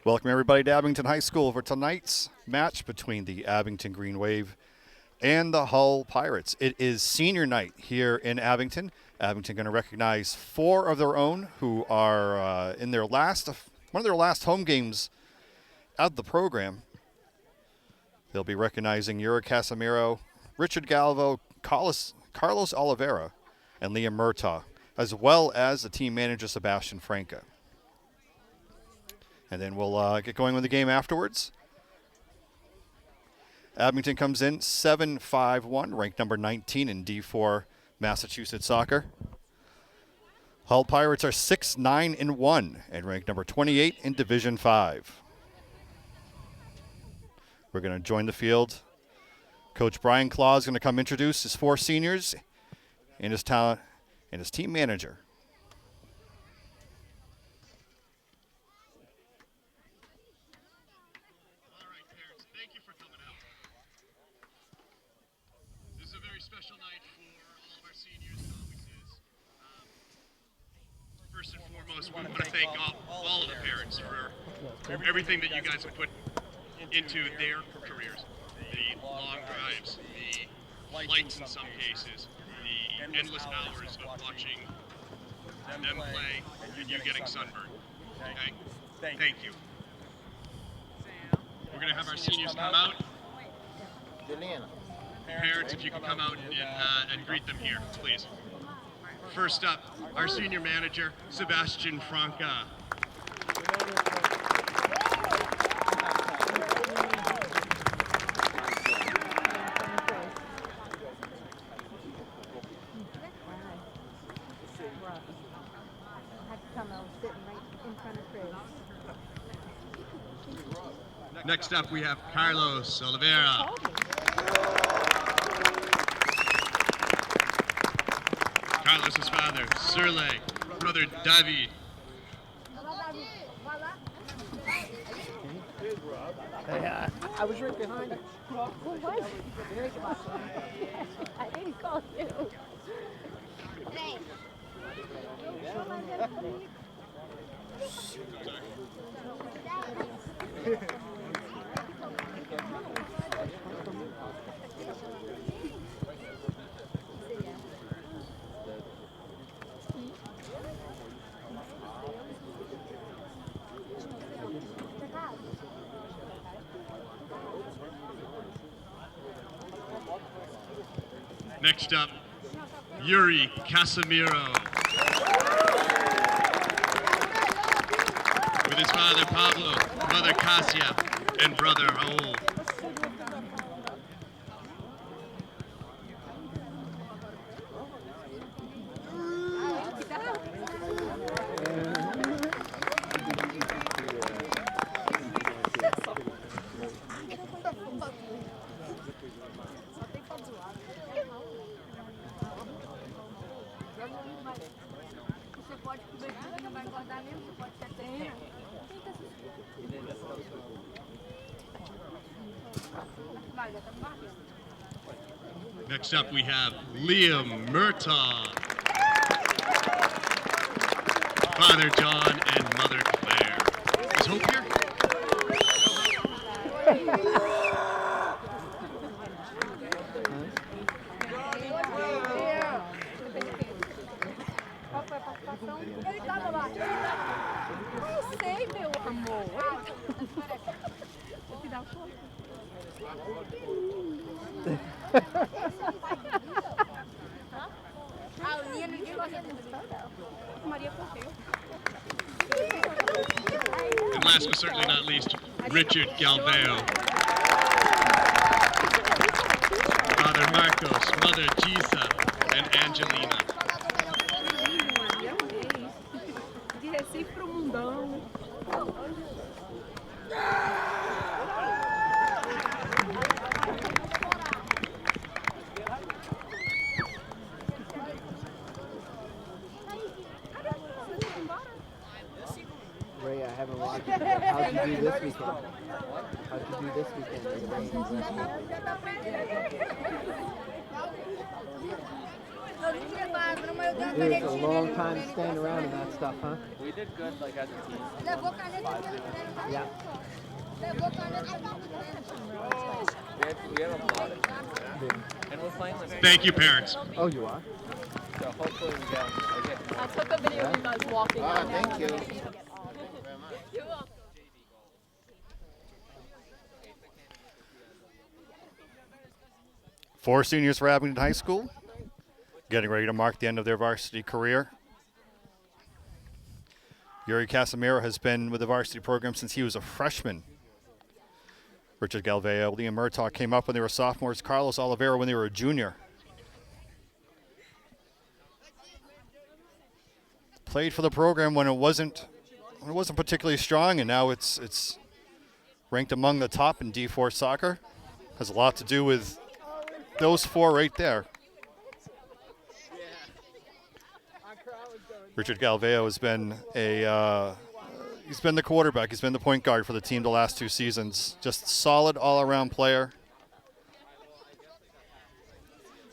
Welcome everybody to Abington High School for tonight's match between the Abington Green Wave and the Hull Pirates. It is senior night here in Abington. Abington going to recognize 4 of their own who are in their one of their last home games of the program. They'll be recognizing Yura Casimiro, Richard Galvo, Carlos Oliveira, and Liam Murtaugh, as well as the team manager Sebastian Franca. And then we'll get going with the game afterwards. Abington comes in 7-5-1, ranked number 19 in D4 Massachusetts soccer. Hull Pirates are 6-9-1 and ranked number 28 in Division 5. We're going to join the field. Coach Brian Claw is going to come introduce his 4 seniors and his team manager. Special night for all of our seniors and novices. First and foremost, we want to thank all of the parents for everything that you guys have put into their careers. The long drives, the flights in some cases, the endless hours of watching them play and you getting sunburned. Okay? Thank you. We're going to have our seniors come out. Parents, if you could come out and greet them here, please. First up, our senior manager, Sebastian Franca. Next up, we have Carlos Oliveira. Carlos's father, Sirle, brother David. I was right behind you. Who was it? I didn't call you. Next up, Yuri Casimiro. With his father Pablo, mother Kasia, and brother Raul. Next up, we have Liam Murtaugh. Father John and Mother Claire. Is Hope here? Não sei, meu amor. Vou te dar And last but certainly not least, Richard Galveo. Father Marcos, Mother Gisa, and Angelina. De Recife pro mundão. Ray, I haven't watched it. How'd you do this weekend? How'd you do this weekend? Eu não tinha nada, mas Dude, it's a long time to stand around in that stuff, huh? We did good, like as a team. Yeah. We have a lot of teams, and we're playing like. Thank you, parents. Oh, you are? So hopefully we get. I took a video of you guys walking. Thank you. You're welcome. Four seniors for Abington High School, getting ready to mark the end of their varsity career. Yuri Casimiro has been with the varsity program since he was a freshman. Richard Galveo, Liam Murtaugh came up when they were sophomores. Carlos Oliveira when they were a junior. Played for the program when it wasn't particularly strong, and now it's ranked among the top in D4 soccer. Has a lot to do with those four right there. Richard Galveo has been he's been the quarterback. He's been the point guard for the team the last 2 seasons. Just solid all-around player.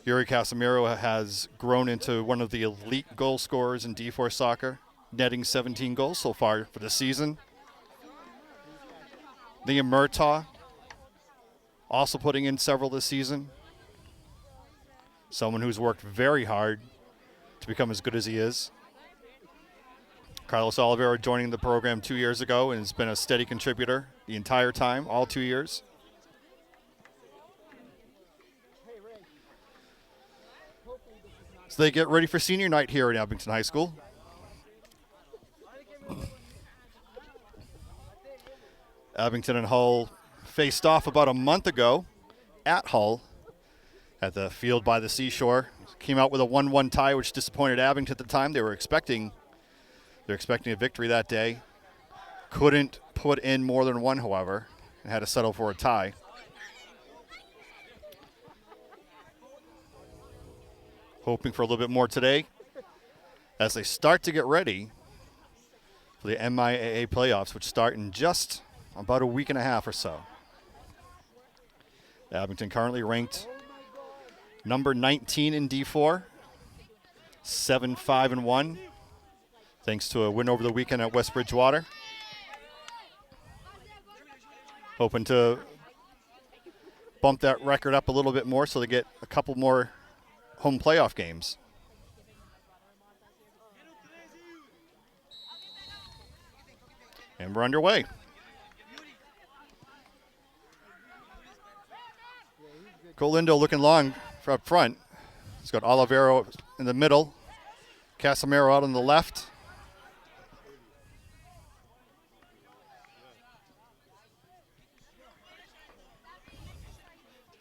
Yuri Casimiro has grown into one of the elite goal scorers in D4 soccer, netting 17 goals so far for the season. Liam Murtaugh also putting in several this season. Someone who's worked very hard to become as good as he is. Carlos Oliveira joining the program 2 years ago and has been a steady contributor the entire time, all 2 years. So they get ready for senior night here at Abington High School. Abington and Hull faced off about a month ago at Hull at the field by the seashore. Came out with a 1-1 tie, which disappointed Abington at the time. They were expecting a victory that day. Couldn't put in more than one, however, and had to settle for a tie. Hoping for a little bit more today as they start to get ready for the MIAA playoffs, which start in just about a week and a half or so. Abington currently ranked number 19 in D4, 7-5-1, thanks to a win over the weekend at West Bridgewater. Hoping to bump that record up a little bit more so they get a couple more home playoff games. And we're underway. Golindo looking long for up front. He's got Olivero in the middle. Casimiro out on the left.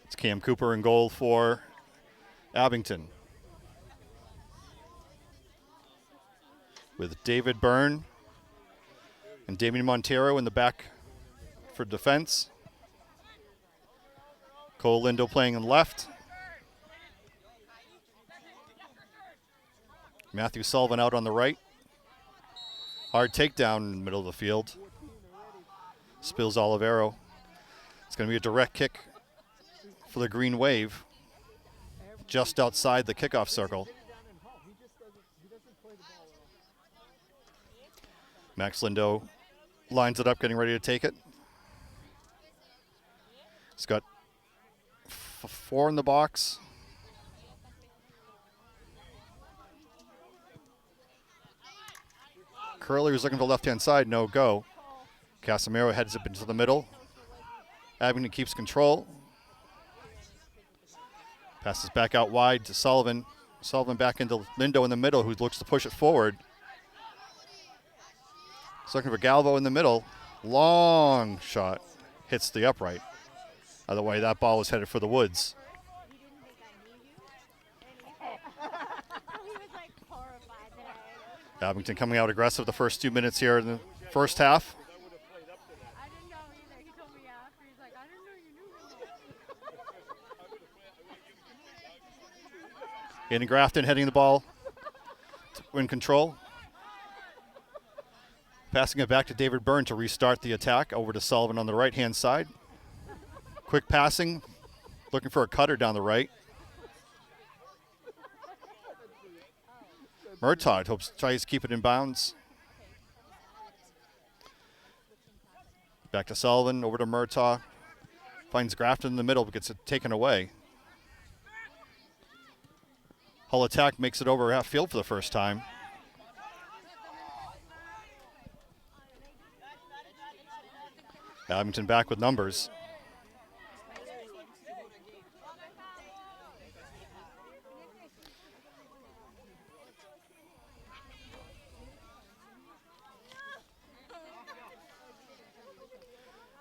It's Cam Cooper in goal for Abington. With David Byrne and Damian Montero in the back for defense. Cole Lindo playing on left. Matthew Sullivan out on the right. Hard takedown in the middle of the field. Spills Olivero. It's going to be a direct kick for the Green Wave just outside the kickoff circle. Max Lindo lines it up, getting ready to take it. He's got 4 in the box. Curley was looking for the left-hand side, no go. Casimiro heads up into the middle. Abington keeps control. Passes back out wide to Sullivan. Sullivan back into Lindo in the middle, who looks to push it forward. He's looking for Galvo in the middle. Long shot. Hits the upright. Other way, that ball was headed for the woods. Abington coming out aggressive the first 2 minutes here in the first half. I didn't know either. He told me after. He's like, I didn't know you knew. Aiden Grafton heading the ball to win control. Passing it back to David Byrne to restart the attack. Over to Sullivan on the right-hand side. Quick passing. Looking for a cutter down the right. Murtaugh tries to keep it in bounds. Back to Sullivan, over to Murtaugh. Finds Grafton in the middle, but gets it taken away. Hull attack makes it over half field for the first time. Abington back with numbers.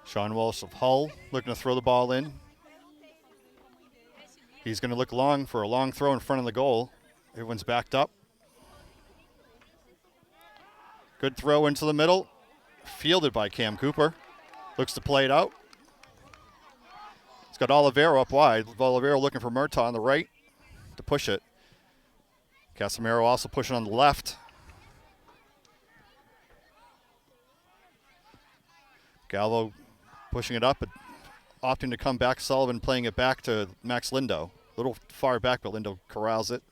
Sean Walsh of Hull looking to throw the ball in. He's going to look long for a long throw in front of the goal. Everyone's backed up. Good throw into the middle. Fielded by Cam Cooper. Looks to play it out. He's got Olivero up wide. Olivero looking for Murtaugh on the right to push it. Casimiro also pushing on the left. Galvo pushing it up, but opting to come back. Sullivan playing it back to Max Lindo. A little far back, but Lindo corrals it.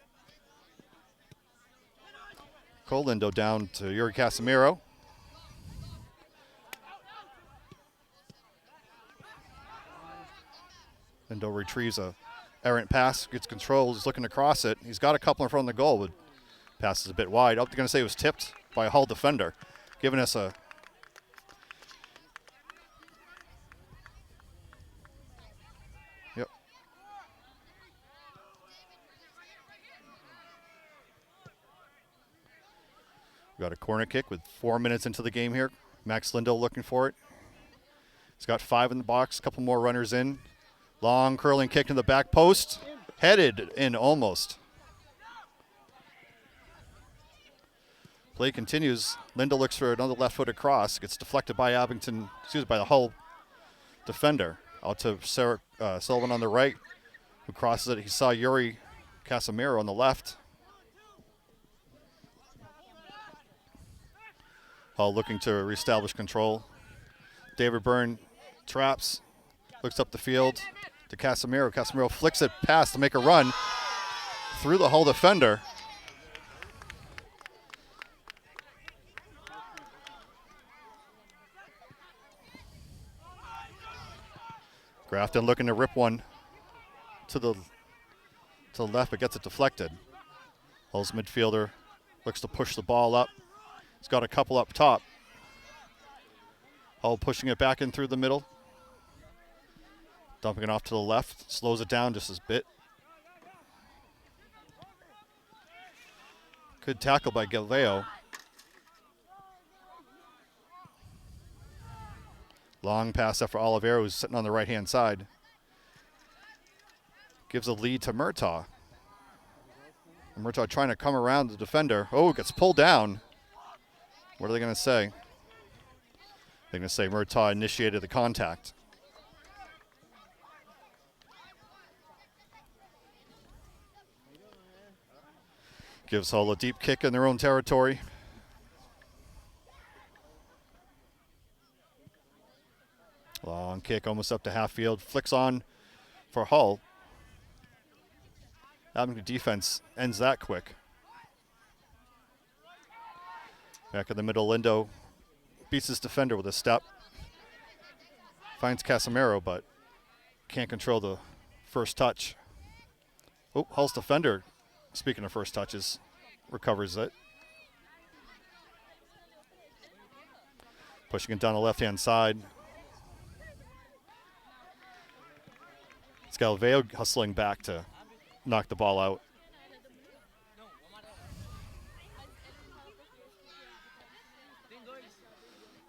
Cole Lindo down to Yuri Casimiro. Lindo retrieves a errant pass, gets control, he's looking to cross it. He's got a couple in front of the goal, but passes a bit wide. I'm going to say it was tipped by a Hull defender, giving us a We got a corner kick with 4 minutes into the game here. Max Lindo looking for it. He's got 5 in the box, a couple more runners in. Long curling kick to the back post. Headed in almost. Play continues. Lindo looks for another left-footed cross. Gets deflected by by the Hull defender. Out to Sullivan on the right, who crosses it. He saw Yuri Casimiro on the left. Hull looking to reestablish control. David Byrne traps, looks up the field to Casimiro. Casimiro flicks it past to make a run through the Hull defender. Grafton looking to rip one to the left, but gets it deflected. Hull's midfielder looks to push the ball up. He's got a couple up top. Hull pushing it back in through the middle. Dumping it off to the left. Slows it down just a bit. Good tackle by Galveo. Long pass up for Olivero, who's sitting on the right-hand side. Gives a lead to Murtaugh. And Murtaugh trying to come around the defender. Oh, gets pulled down. What are they going to say? They're going to say Murtaugh initiated the contact. Gives Hull a deep kick in their own territory. Long kick almost up to half field. Flicks on for Hull. Abington defense ends that quick. Back in the middle, Lindo beats his defender with a step. Finds Casimiro, but can't control the first touch. Oh, Hull's defender, speaking of first touches, recovers it. Pushing it down the left-hand side. It's Galveo hustling back to knock the ball out.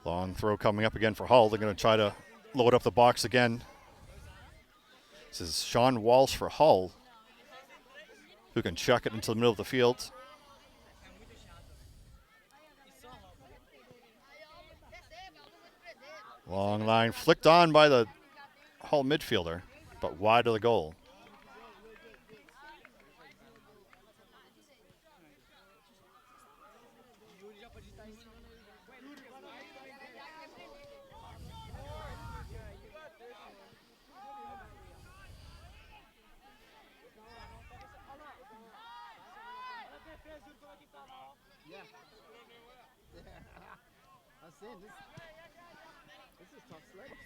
Long throw coming up again for Hull. They're going to try to load up the box again. This is Sean Walsh for Hull, who can chuck it into the middle of the field. Long line flicked on by the Hull midfielder, but wide of the goal. Yeah. I'm saying this is tough sledding.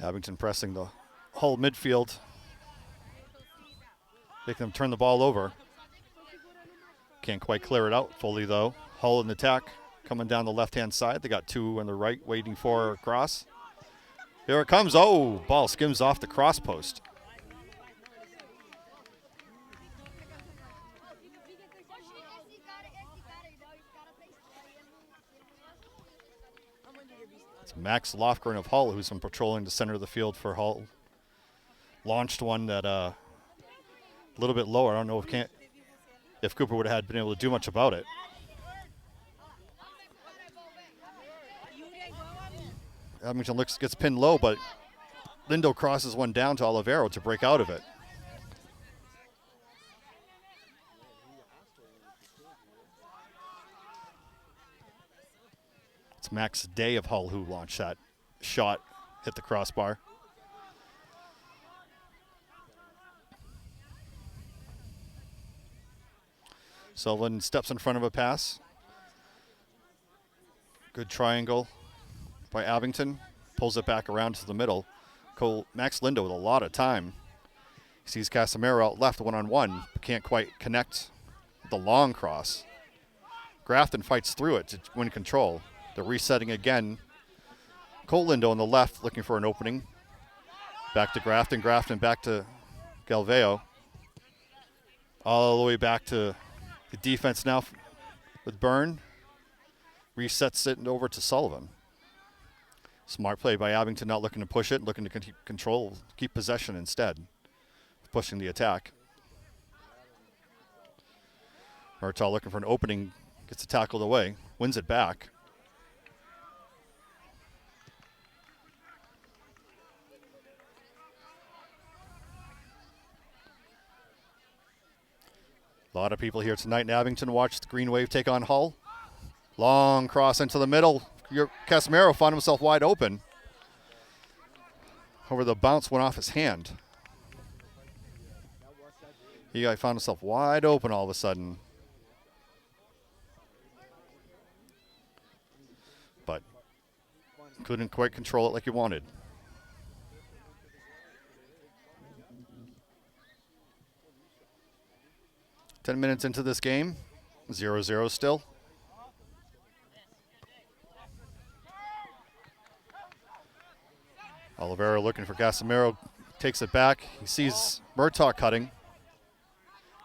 Abington pressing the Hull midfield, making them turn the ball over. Can't quite clear it out fully, though. Hull in attack, coming down the left-hand side. They got two on the right, waiting for a cross. Here it comes. Oh, ball skims off the cross post. It's Max Lofgren of Hull, who's been patrolling the center of the field for Hull. Launched one that a little bit lower. I don't know if Cooper would have been able to do much about it. Abington gets pinned low, but Lindo crosses one down to Olivero to break out of it. It's Max Day of Hull who launched that shot, hit the crossbar. Sullivan steps in front of a pass. Good triangle by Abington. Pulls it back around to the middle. Max Lindo with a lot of time. He sees Casimiro out left one-on-one, but can't quite connect the long cross. Grafton fights through it to win control. They're resetting again. Cole Lindo on the left looking for an opening. Back to Grafton. Grafton back to Galveo. All the way back to the defense now with Byrne. Resets it over to Sullivan. Smart play by Abington, not looking to push it, looking to keep possession instead, pushing the attack. Murtaugh looking for an opening, gets it tackled away, wins it back. A lot of people here tonight in Abington watched the Green Wave take on Hull. Long cross into the middle. Casimiro found himself wide open. However, the bounce went off his hand. He found himself wide open all of a sudden. But couldn't quite control it like he wanted. Ten minutes into this game, 0-0 still. Olivero looking for Casimiro, takes it back. He sees Murtaugh cutting.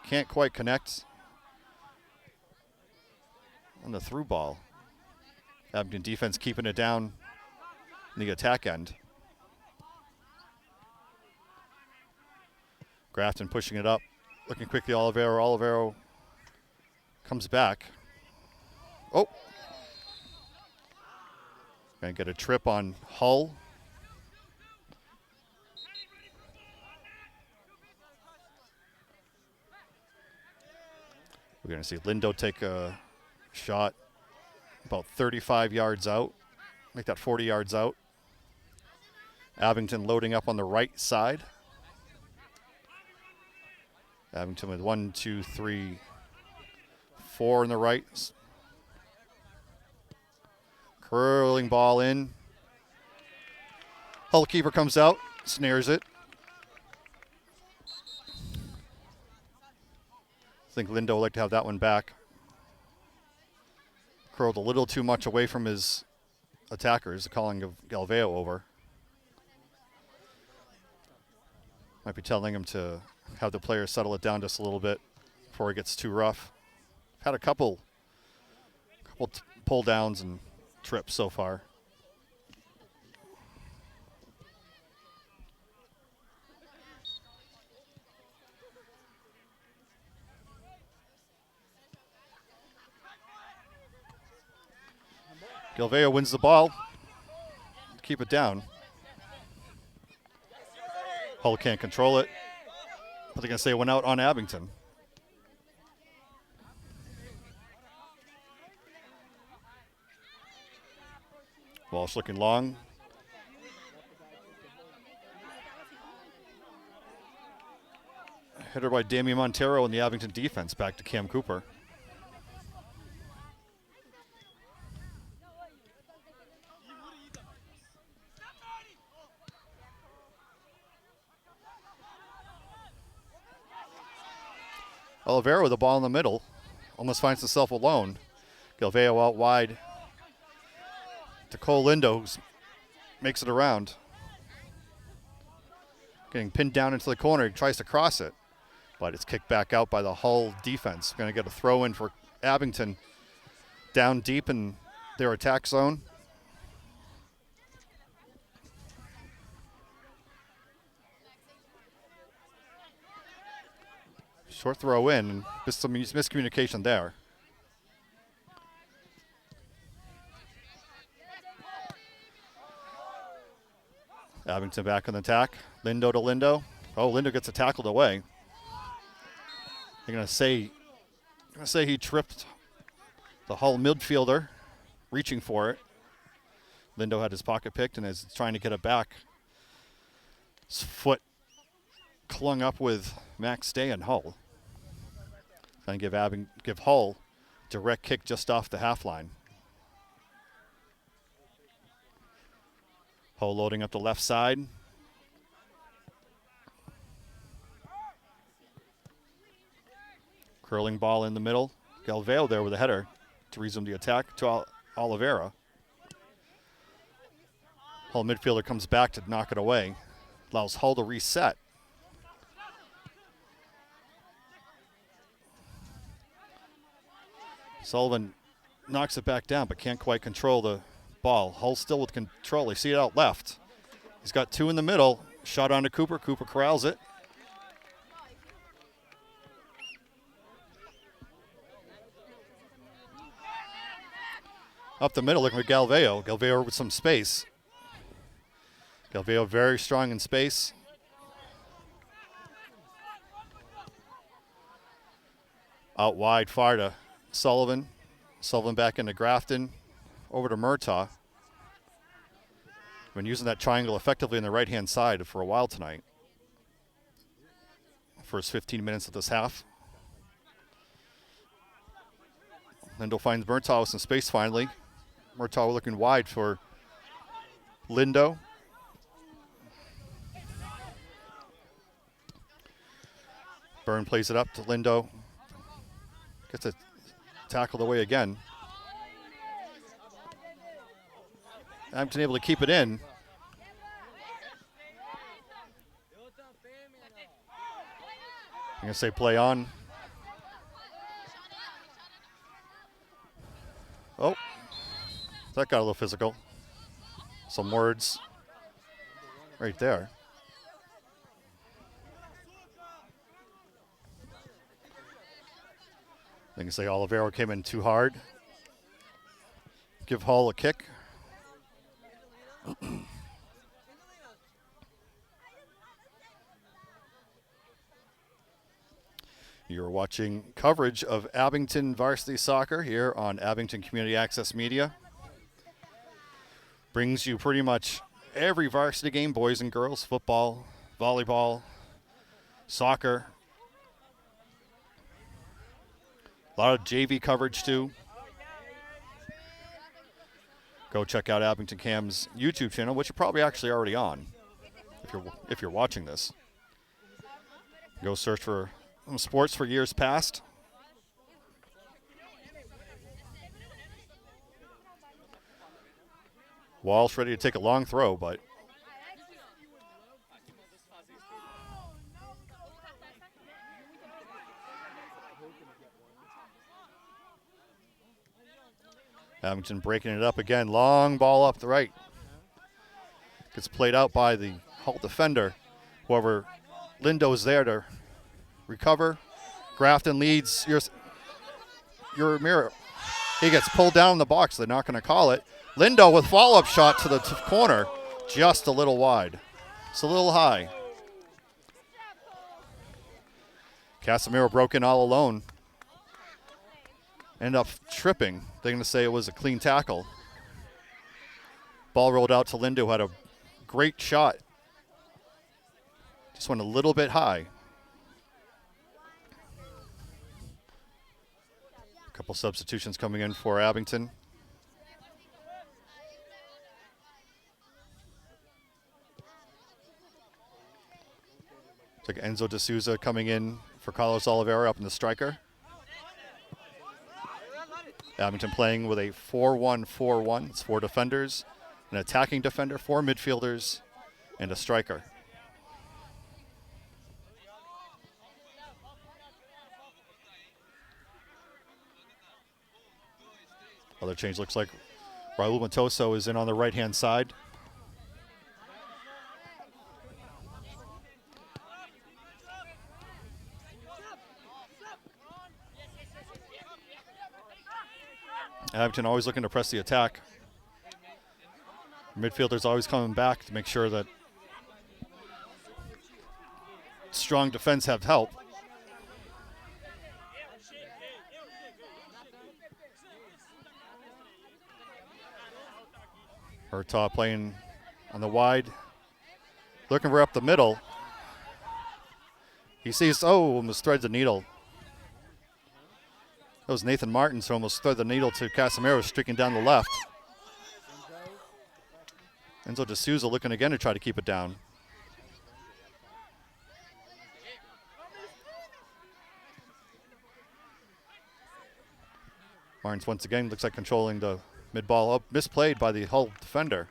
Can't quite connect on the through ball. Abington defense keeping it down in the attack end. Grafton pushing it up, looking quickly Olivero. Olivero comes back. Oh. Gonna get a trip on Hull. We're going to see Lindo take a shot about 35 yards out, make that 40 yards out. Abington loading up on the right side. Abington with 1, 2, 3, 4 on the right. Curling ball in. Hull keeper comes out, snares it. I think Lindo would like to have that one back. Curled a little too much away from his attackers, calling of Galveo over. Might be telling him to have the players settle it down just a little bit before it gets too rough. Had a couple pull downs and trips so far. Galveo wins the ball. Keep it down. Hull can't control it. But they're going to say it went out on Abington. Walsh looking long. Header by Damian Montero in the Abington defense. Back to Cam Cooper. Oliveira with the ball in the middle. Almost finds himself alone. Galveo out wide to Cole Lindo, who makes it around. Getting pinned down into the corner. He tries to cross it, but it's kicked back out by the Hull defense. Going to get a throw in for Abington down deep in their attack zone. Short throw in. Just some miscommunication there. Abington back on the attack. Lindo to Lindo. Oh, Lindo gets a tackled away. They're going to say he tripped the Hull midfielder, reaching for it. Lindo had his pocket picked and is trying to get it back. His foot clung up with Max Day and Hull. Trying to give Hull direct kick just off the half line. Hull loading up the left side. Curling ball in the middle. Galveo there with a header to resume the attack to Oliveira. Hull midfielder comes back to knock it away. Allows Hull to reset. Sullivan knocks it back down but can't quite control the ball. Hull still with control. You see it out left. He's got two in the middle. Shot on to Cooper. Cooper corrals it. Up the middle, looking at Galveo. Galveo with some space. Galveo very strong in space. Out wide, far to Sullivan. Sullivan back into Grafton. Over to Murtaugh. Been using that triangle effectively on the right-hand side for a while tonight. First 15 minutes of this half. Lindo finds Murtaugh with some space finally. Murtaugh looking wide for Lindo. Byrne plays it up to Lindo. Gets it tackled away again. Abington able to keep it in. I'm going to say play on. Oh, that got a little physical. Some words right there. I can say Oliveira came in too hard. Give Hull a kick. You're watching coverage of Abington Varsity Soccer here on Abington Community Access Media. Brings you pretty much every varsity game, boys and girls, football, volleyball, soccer. A lot of JV coverage too. Go check out Abington Cam's YouTube channel, which you're probably actually already on if you're watching this. Go search for sports for years past. Walsh ready to take a long throw, but Abington breaking it up again. Long ball up the right. Gets played out by the Hull defender. However, Lindo's there to recover. Grafton leads your mirror. He gets pulled down in the box. They're not going to call it. Lindo with follow-up shot to the corner. Just a little wide. It's a little high. Casemiro broke in all alone. Ended up tripping. They're going to say it was a clean tackle. Ball rolled out to Lindo, who had a great shot. Just went a little bit high. A couple substitutions coming in for Abington. It's like Enzo D'Souza coming in for Carlos Oliveira up in the striker. Abington playing with a 4-1-4-1. It's 4 defenders, an attacking defender, 4 midfielders, and a striker. Other change looks like Raul Matoso is in on the right-hand side. Abington always looking to press the attack. Midfielders always coming back to make sure that strong defense have help. Hurtaugh playing on the wide, looking for up the middle. He sees, almost threads the needle. That was Nathan Martins who almost thread the needle to Casemiro streaking down the left. Enzo D'Souza looking again to try to keep it down. Martins once again looks like controlling the mid ball up, misplayed by the Hull defender.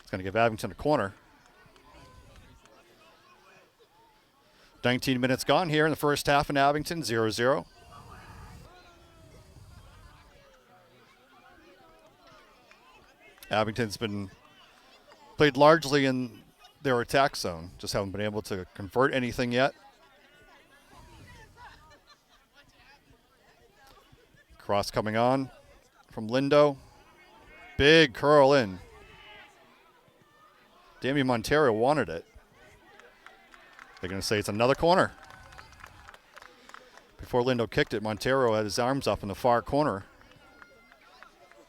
It's going to give Abington a corner. 19 minutes gone here in the first half in Abington, 0-0. Abington's been played largely in their attack zone, just haven't been able to convert anything yet. Cross coming on from Lindo. Big curl in. Damian Montero wanted it. They're going to say it's another corner. Before Lindo kicked it, Montero had his arms up in the far corner,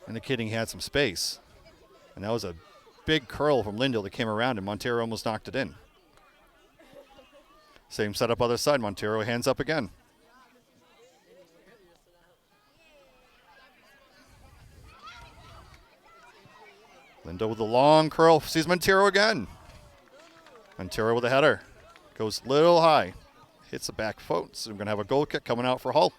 indicating he had some space. And that was a big curl from Lindo that came around, and Montero almost knocked it in. Same setup other side. Montero hands up again. Lindo with a long curl, sees Montero again. Montero with a header. Goes a little high. Hits the back foot, so we're going to have a goal kick coming out for Hull.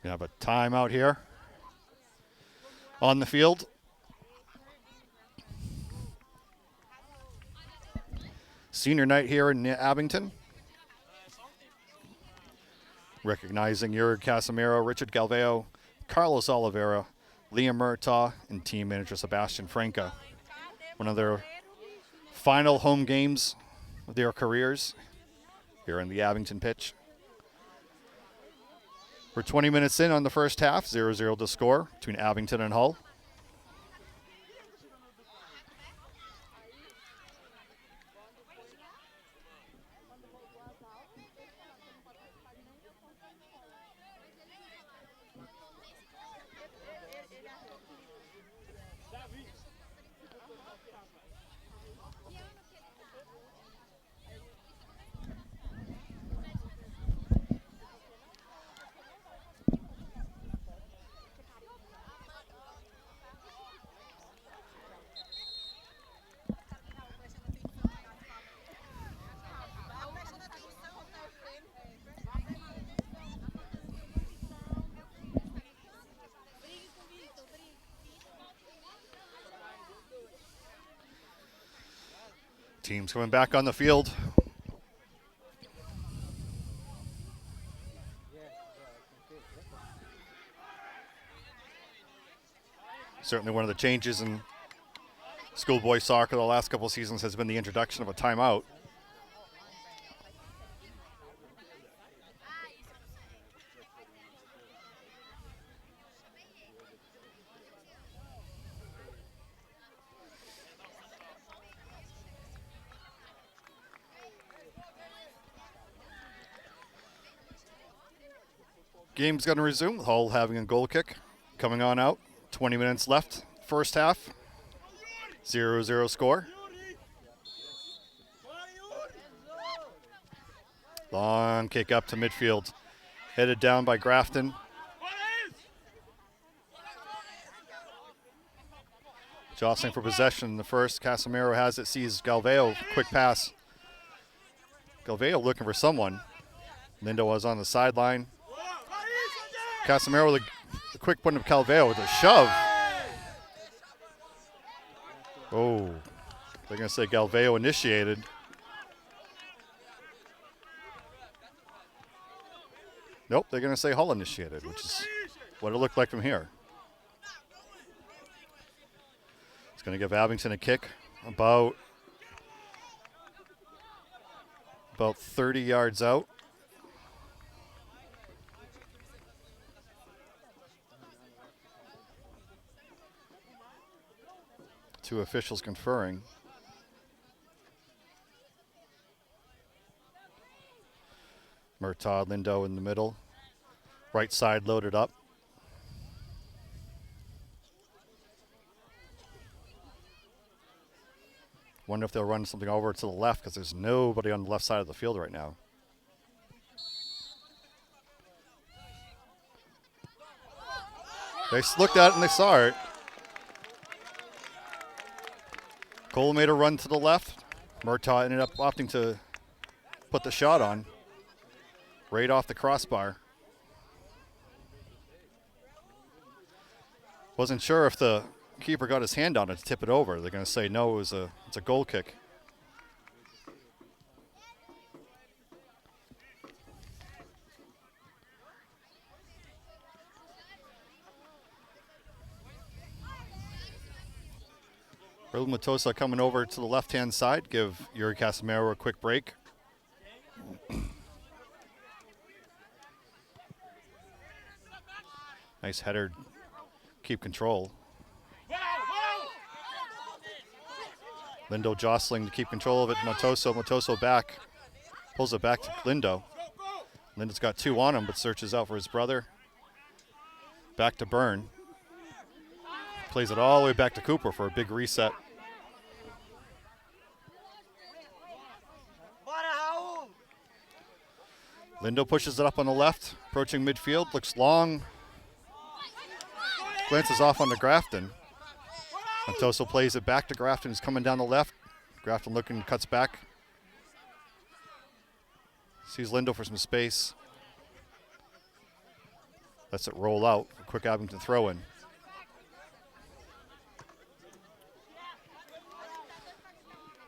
We have a timeout here on the field. Senior night here in Abington. Recognizing Jurg Casemiro, Richard Galveo, Carlos Oliveira, Liam Murtaugh, and team manager Sebastian Franca. One of their final home games of their careers here in the Abington pitch. We're 20 minutes in on the first half, 0-0 to score between Abington and Hull. Teams coming back on the field. Certainly one of the changes in schoolboy soccer the last couple of seasons has been the introduction of a timeout. Game's going to resume. Hull having a goal kick coming on out. 20 minutes left. First half. 0-0 score. Long kick up to midfield. Headed down by Grafton. Jostling for possession in the first. Casimiro has it, sees Galveo. Quick pass. Galveo looking for someone. Lindo was on the sideline. Casimiro with a quick one of Galveo with a shove. Oh, they're going to say Galveo initiated. Nope, they're going to say Hull initiated, which is what it looked like from here. It's going to give Abington a kick about 30 yards out. Two officials conferring. Murtaugh, Lindo in the middle. Right side loaded up. Wonder if they'll run something over to the left because there's nobody on the left side of the field right now. They looked at it and they saw it. Cole made a run to the left. Murtaugh ended up opting to put the shot on. Right off the crossbar. Wasn't sure if the keeper got his hand on it to tip it over. They're going to say no, it's a goal kick. Raul Matosa coming over to the left-hand side. Give Yuri Casimiro a quick break. Nice header. Keep control. Lindo jostling to keep control of it. Matoso back. Pulls it back to Lindo. Lindo's got two on him, but searches out for his brother. Back to Byrne. Plays it all the way back to Cooper for a big reset. Lindo pushes it up on the left, approaching midfield, looks long. Glances off onto Grafton. Montoso plays it back to Grafton, who's coming down the left. Grafton looking, cuts back. Sees Lindo for some space. Lets it roll out. A quick Abington throw in.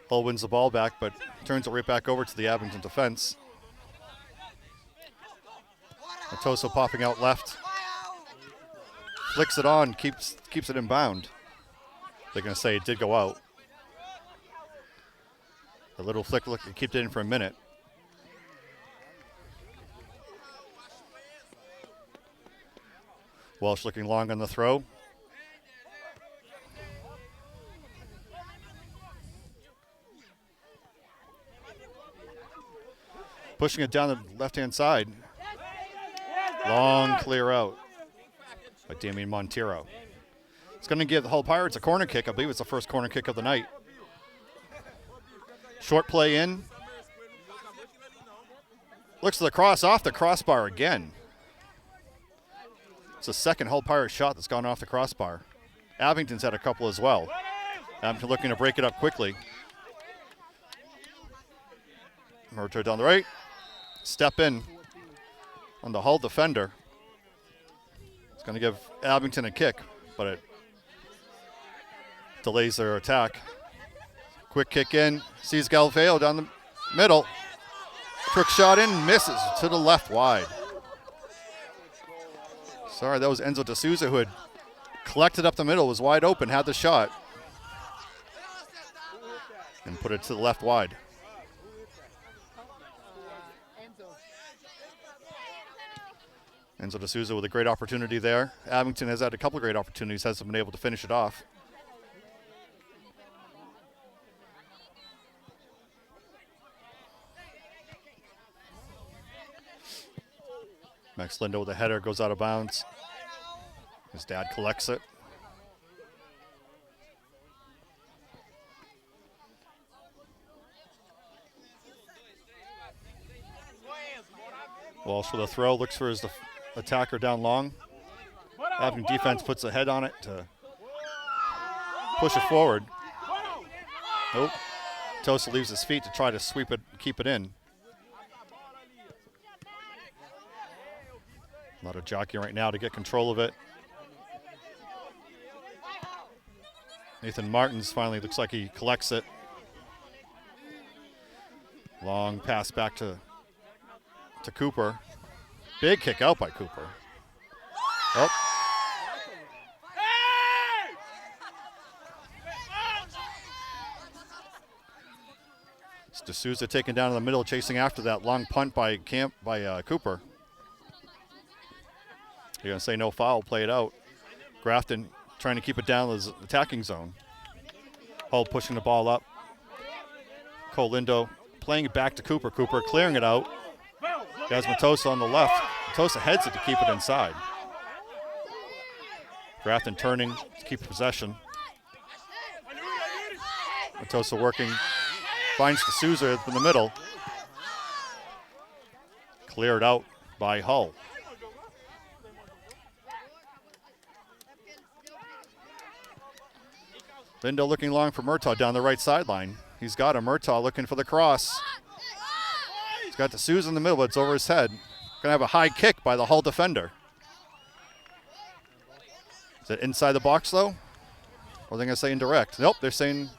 Hull wins the ball back, but turns it right back over to the Abington defense. Montoso popping out left. Flicks it on, keeps it in bound. They're going to say it did go out. The little flick look and kept it in for a minute. Walsh looking long on the throw. Pushing it down the left-hand side. Long clear out by Damian Montero. It's going to give the Hull Pirates a corner kick. I believe it's the first corner kick of the night. Short play in. Looks to the cross, off the crossbar again. It's the second Hull Pirates shot that's gone off the crossbar. Abington's had a couple as well. Abington looking to break it up quickly. Murtaugh down the right. Step in on the Hull defender. It's going to give Abington a kick, but it delays their attack. Quick kick in. Sees Galveo down the middle. Quick shot in, misses to the left wide. Sorry, that was Enzo D'Souza who had collected up the middle, was wide open, had the shot. And put it to the left wide. Enzo D'Souza with a great opportunity there. Abington has had a couple of great opportunities, hasn't been able to finish it off. Max Lindo with a header, goes out of bounds. His dad collects it. Walsh with a throw, looks for his attacker down long. Abington defense puts a head on it to push it forward. Nope. Tosa leaves his feet to try to sweep it, keep it in. A lot of jockeying right now to get control of it. Nathan Martins finally looks like he collects it. Long pass back to Cooper. Big kick out by Cooper. Oh. It's D'Souza taken down in the middle, chasing after that long punt by Cooper. You're going to say no foul, play it out. Grafton trying to keep it down in his attacking zone. Hull pushing the ball up. Cole Lindo playing it back to Cooper. Cooper clearing it out. Has Matosa on the left. Matosa heads it to keep it inside. Grafton turning to keep possession. Matosa working. Finds D'Souza in the middle. Cleared out by Hull. Lindo looking long for Murtaugh down the right sideline. He's got him. Murtaugh looking for the cross. He's got D'Souza in the middle, but it's over his head. Gonna have a high kick by the Hull defender. Is it inside the box though? Or are they gonna say indirect? Nope, they're saying.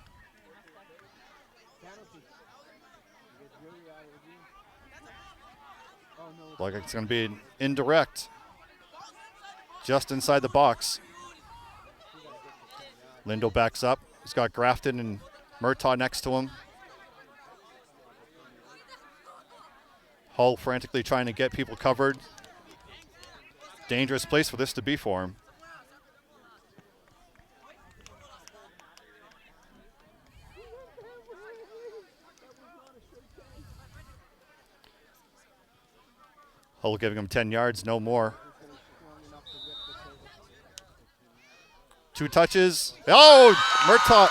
Like it's gonna be indirect. Just inside the box. Lindo backs up. He's got Grafton and Murtaugh next to him. Hull frantically trying to get people covered. Dangerous place for this to be for him. Hull giving him 10 yards, no more. 2 touches. Oh, Murtaugh,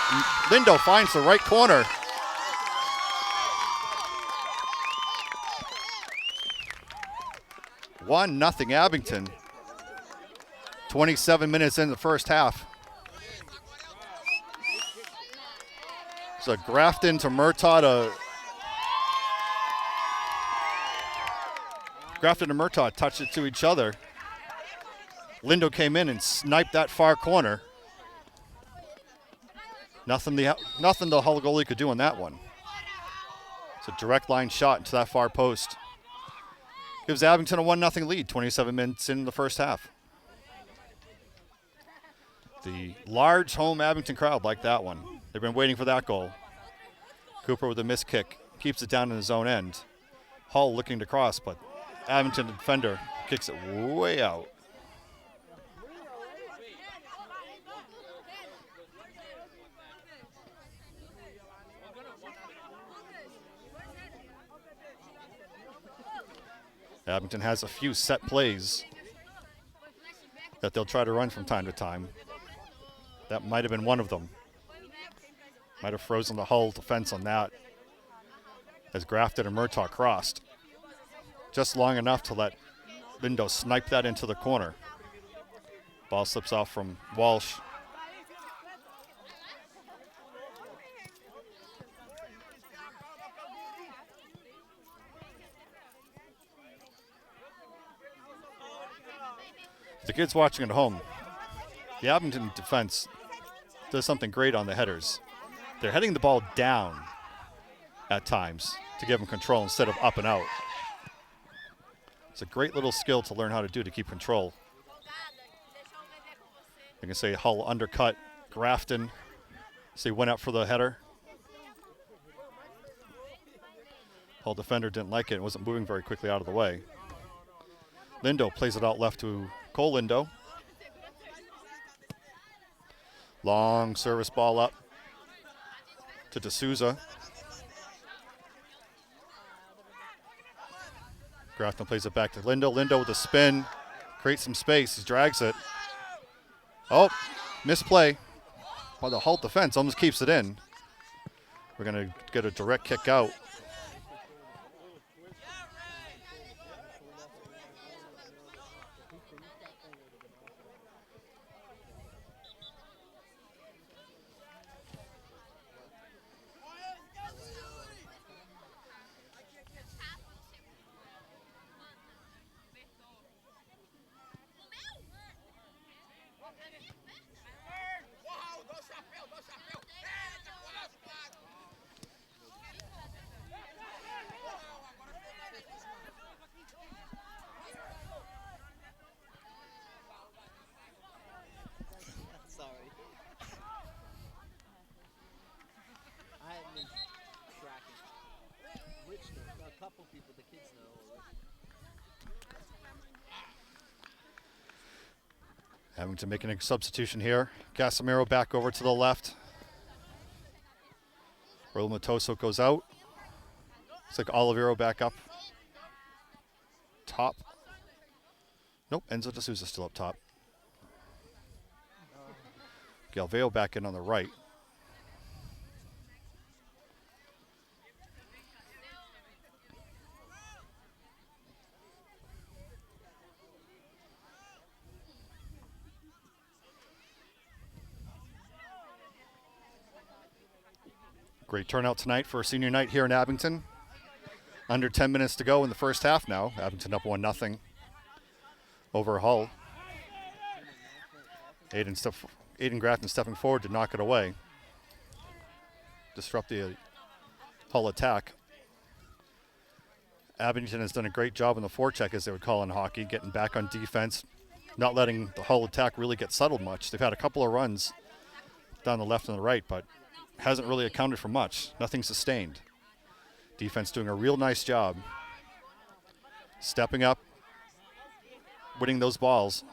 Lindo finds the right corner. One nothing Abington. 27 minutes in the first half. So Grafton to Murtaugh touched it to each other. Lindo came in and sniped that far corner. Nothing the Hull goalie could do on that one. It's a direct line shot into that far post. Gives Abington a 1-0 lead, 27 minutes in the first half. The large home Abington crowd like that one. They've been waiting for that goal. Cooper with a missed kick. Keeps it down in his own end. Hull looking to cross, but Abington defender kicks it way out. Abington has a few set plays that they'll try to run from time to time. That might have been one of them. Might have frozen the Hull defense on that as Grafton and Murtaugh crossed. Just long enough to let Lindo snipe that into the corner. Ball slips off from Walsh. The kids watching at home, the Abington defense does something great on the headers. They're heading the ball down at times to give them control instead of up and out. It's a great little skill to learn how to do to keep control. You can say Hull undercut Grafton. So he went up for the header. Hull defender didn't like it and wasn't moving very quickly out of the way. Lindo plays it out left to Cole Lindo. Long service ball up to D'Souza. Grafton plays it back to Lindo. Lindo with a spin. Creates some space. He drags it. Oh, misplay by the Hull defense. Almost keeps it in. We're going to get a direct kick out. Sorry. I haven't been tracking. Rich knows. A couple people, the kids know. Abington making a substitution here. Casimiro back over to the left. Raul Matoso goes out. Looks like Olivero back up top. Nope, Enzo De Souza still up top. Galveo back in on the right. Great turnout tonight for a senior night here in Abington. Under 10 minutes to go in the first half now. Abington up 1-0 over Hull. Aiden Grafton stepping forward to knock it away. Disrupt the Hull attack. Abington has done a great job in the forecheck, as they would call in hockey, getting back on defense, not letting the Hull attack really get settled much. They've had a couple of runs down the left and the right, but hasn't really accounted for much. Nothing sustained. Defense doing a real nice job. Stepping up, winning those balls.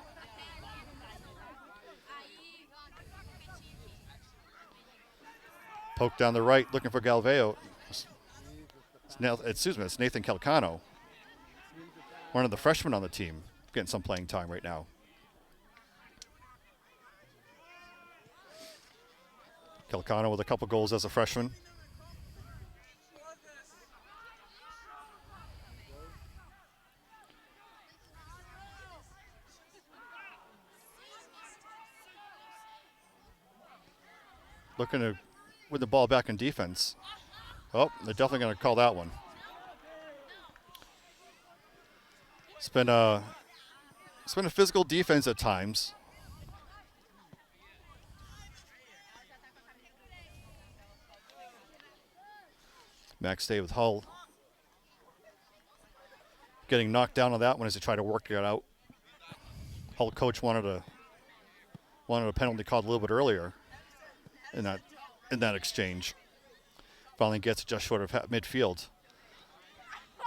Poke down the right, looking for Galveo. It's Nathan Calcano, one of the freshmen on the team, getting some playing time right now. Calcano with a couple goals as a freshman. Looking to win the ball back in defense. Oh, they're definitely going to call that one. It's been a physical defense at times. Max Day with Hull getting knocked down on that one as they try to work it out. Hull coach wanted a penalty called a little bit earlier in that exchange. Finally gets it just short of midfield.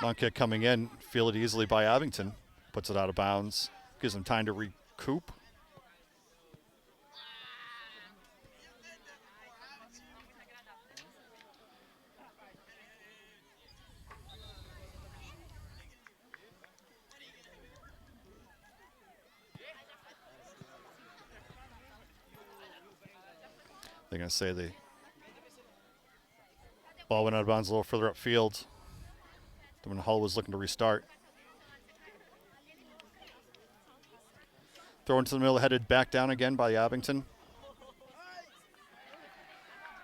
Long kick coming in, fielded easily by Abington. Puts it out of bounds. Gives them time to recoup. They're going to say the ball went out of bounds a little further upfield than when Hull was looking to restart. Throw into the middle, headed back down again by Abington.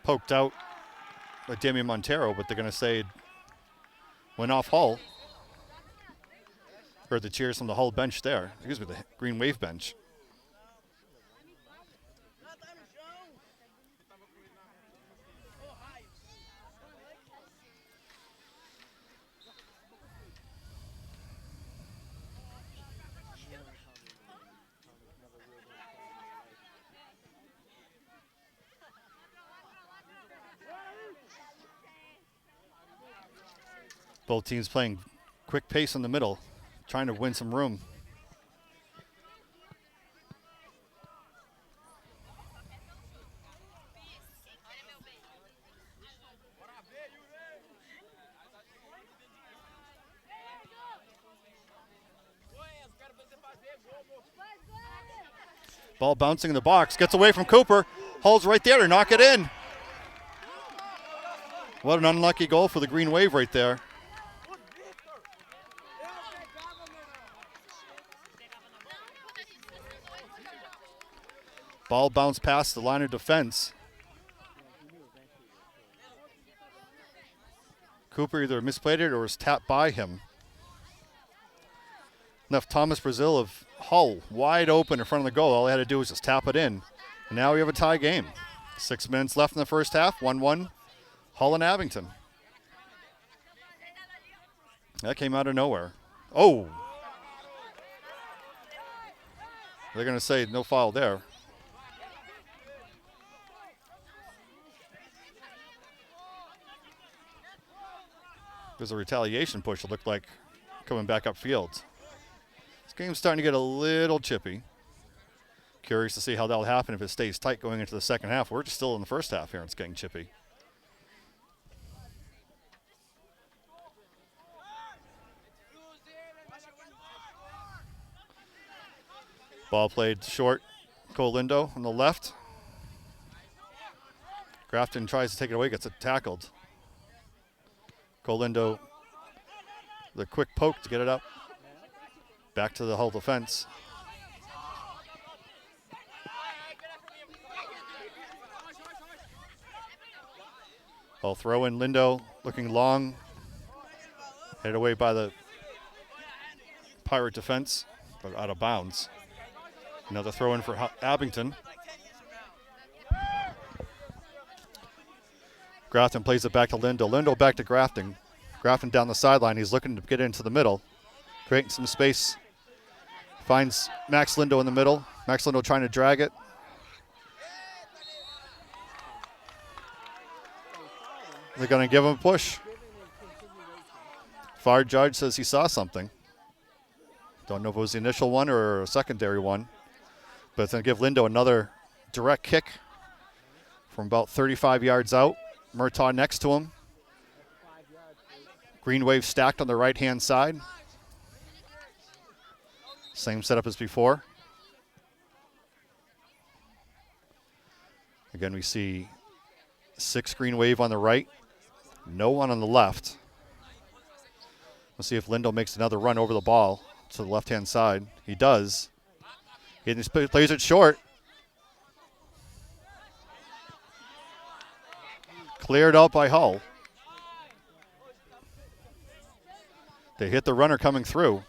Poked out by Damian Montero, but they're going to say it went off Hull. Heard the cheers from the Hull bench there. Excuse me, the Green Wave bench. Both teams playing quick pace in the middle, trying to win some room. Ball bouncing in the box. Gets away from Cooper. Hull's right there to knock it in. What an unlucky goal for the Green Wave right there. Ball bounced past the line of defense. Cooper either misplayed it or was tapped by him. Left Thomas Brazil of Hull wide open in front of the goal. All he had to do was just tap it in. And now we have a tie game. 6 minutes left in the first half. 1-1. Hull and Abington. That came out of nowhere. Oh! They're going to say no foul there. There's a retaliation push, it looked like, coming back upfield. This game's starting to get a little chippy. Curious to see how that'll happen if it stays tight going into the second half. We're just still in the first half here and it's getting chippy. Ball played short. Colindo on the left. Grafton tries to take it away, gets it tackled. Colindo, the quick poke to get it up. Back to the Hull defense. Hull throw in. Lindo looking long. Headed away by the Pirate defense, but out of bounds. Another throw in for Abington. Grafton plays it back to Lindo. Lindo back to Grafton. Grafton down the sideline. He's looking to get into the middle, creating some space. Finds Max Lindo in the middle. Max Lindo trying to drag it. They're going to give him a push. VAR judge says he saw something. Don't know if it was the initial one or a secondary one. But it's going to give Lindo another direct kick from about 35 yards out. Murtaugh next to him. Green Wave stacked on the right-hand side. Same setup as before. Again, we see 6 Green Wave on the right. No one on the left. Let's see if Lindo makes another run over the ball to the left-hand side. He does. He plays it short. Cleared out by Hull. They hit the runner coming through,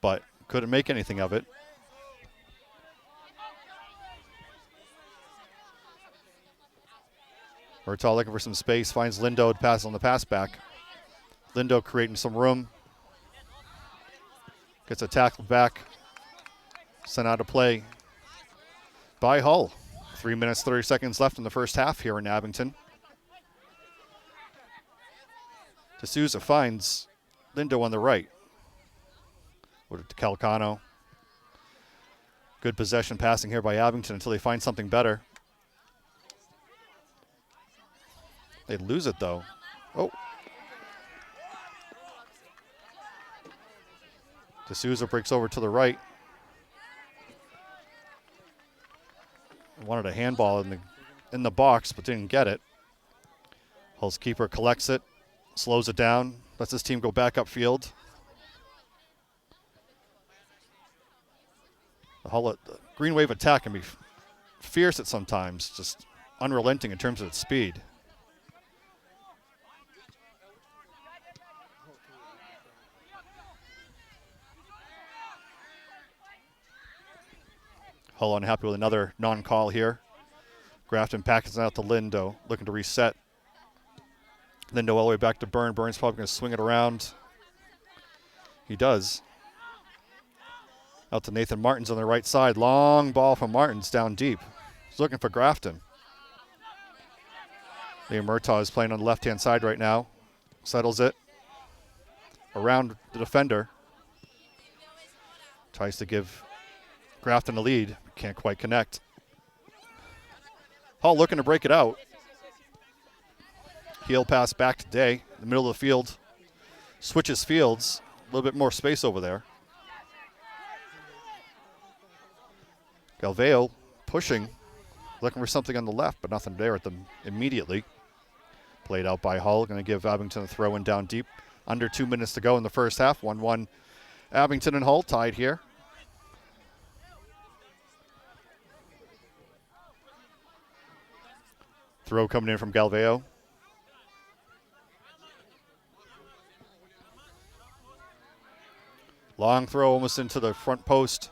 but couldn't make anything of it. Murtaugh looking for some space, finds Lindo to pass on the pass back. Lindo creating some room. Gets a tackle back. Sent out of play by Hull. 3 minutes, 30 seconds left in the first half here in Abington. D'Souza finds Lindo on the right. Over to Calcano. Good possession passing here by Abington until they find something better. They lose it though. Oh. D'Souza breaks over to the right. Wanted a handball in the box, but didn't get it. Hull's keeper collects it, slows it down, lets his team go back upfield. The Green Wave attack can be fierce at sometimes, just unrelenting in terms of its speed. Hull unhappy with another non-call here. Grafton packets out to Lindo, looking to reset. Lindo all the way back to Byrne. Byrne's probably going to swing it around. He does. Out to Nathan Martins on the right side. Long ball from Martins down deep. He's looking for Grafton. Liam Murtaugh is playing on the left-hand side right now. Settles it around the defender. Tries to give Grafton a lead. Can't quite connect. Hull looking to break it out. Heel pass back to Day in the middle of the field. Switches fields. A little bit more space over there. Galveo pushing, looking for something on the left, but nothing there at them immediately. Played out by Hull. Going to give Abington a throw in down deep. Under 2 minutes to go in the first half. 1-1 Abington and Hull tied here. Throw coming in from Galveo. Long throw almost into the front post.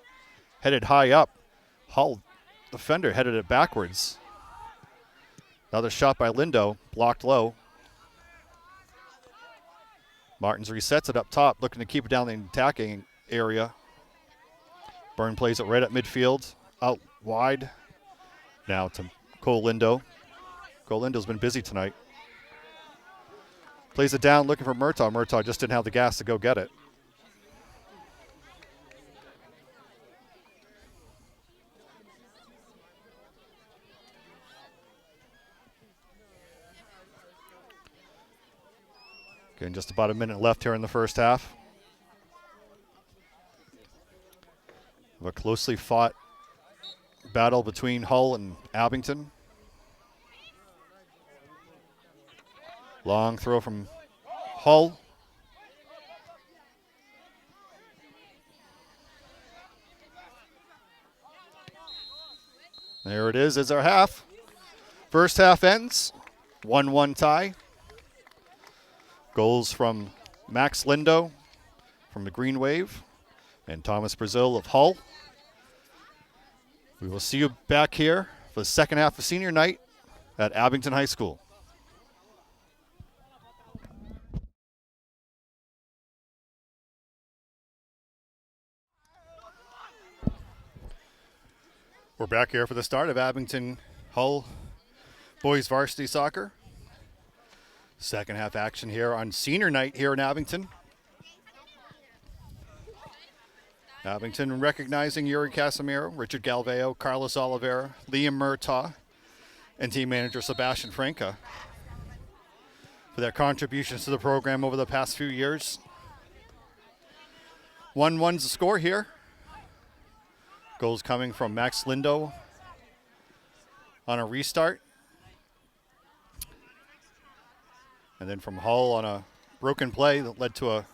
Headed high up. Hull defender headed it backwards. Another shot by Lindo. Blocked low. Martins resets it up top, looking to keep it down the attacking area. Byrne plays it right at midfield. Out wide. Now to Cole Lindo. Cole Lindo's been busy tonight. Plays it down, looking for Murtaugh. Murtaugh just didn't have the gas to go get it. Again, just about a minute left here in the first half. Of a closely fought battle between Hull and Abington. Long throw from Hull. There it is our half. First half ends. 1-1 tie. Goals from Max Lindo from the Green Wave and Thomas Brazil of Hull. We will see you back here for the second half of senior night at Abington High School. We're back here for the start of Abington Hull boys varsity soccer. Second half action here on senior night here in Abington. Abington recognizing Yuri Casimiro, Richard Galveo, Carlos Oliveira, Liam Murtaugh, and team manager Sebastian Franca for their contributions to the program over the past few years. 1-1's the score here. Goals coming from Max Lindo on a restart. And then from Hull on a broken play that led to a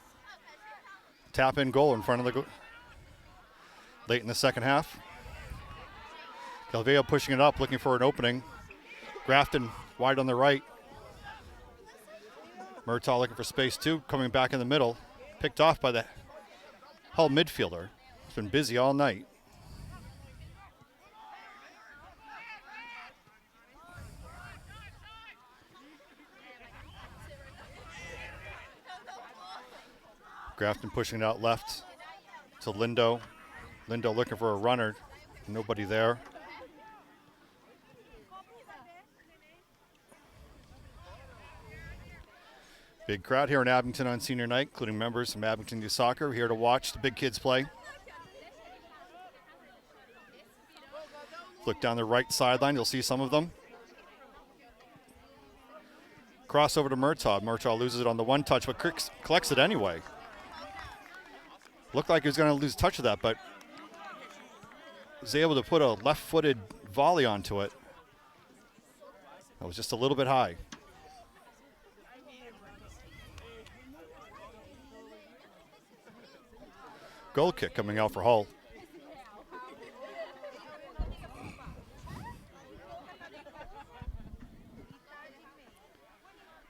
tap-in goal in front of the goal late in the second half. Galveo pushing it up, looking for an opening. Grafton wide on the right. Murtaugh looking for space too, coming back in the middle. Picked off by the Hull midfielder. He's been busy all night. Grafton pushing it out left to Lindo. Lindo looking for a runner. Nobody there. Big crowd here in Abington on senior night, including members from Abington Youth Soccer here to watch the big kids play. Look down the right sideline, you'll see some of them. Cross over to Murtaugh. Murtaugh loses it on the one touch, but collects it anyway. Looked like he was going to lose touch of that, but was able to put a left-footed volley onto it. That was just a little bit high. Goal kick coming out for Hull.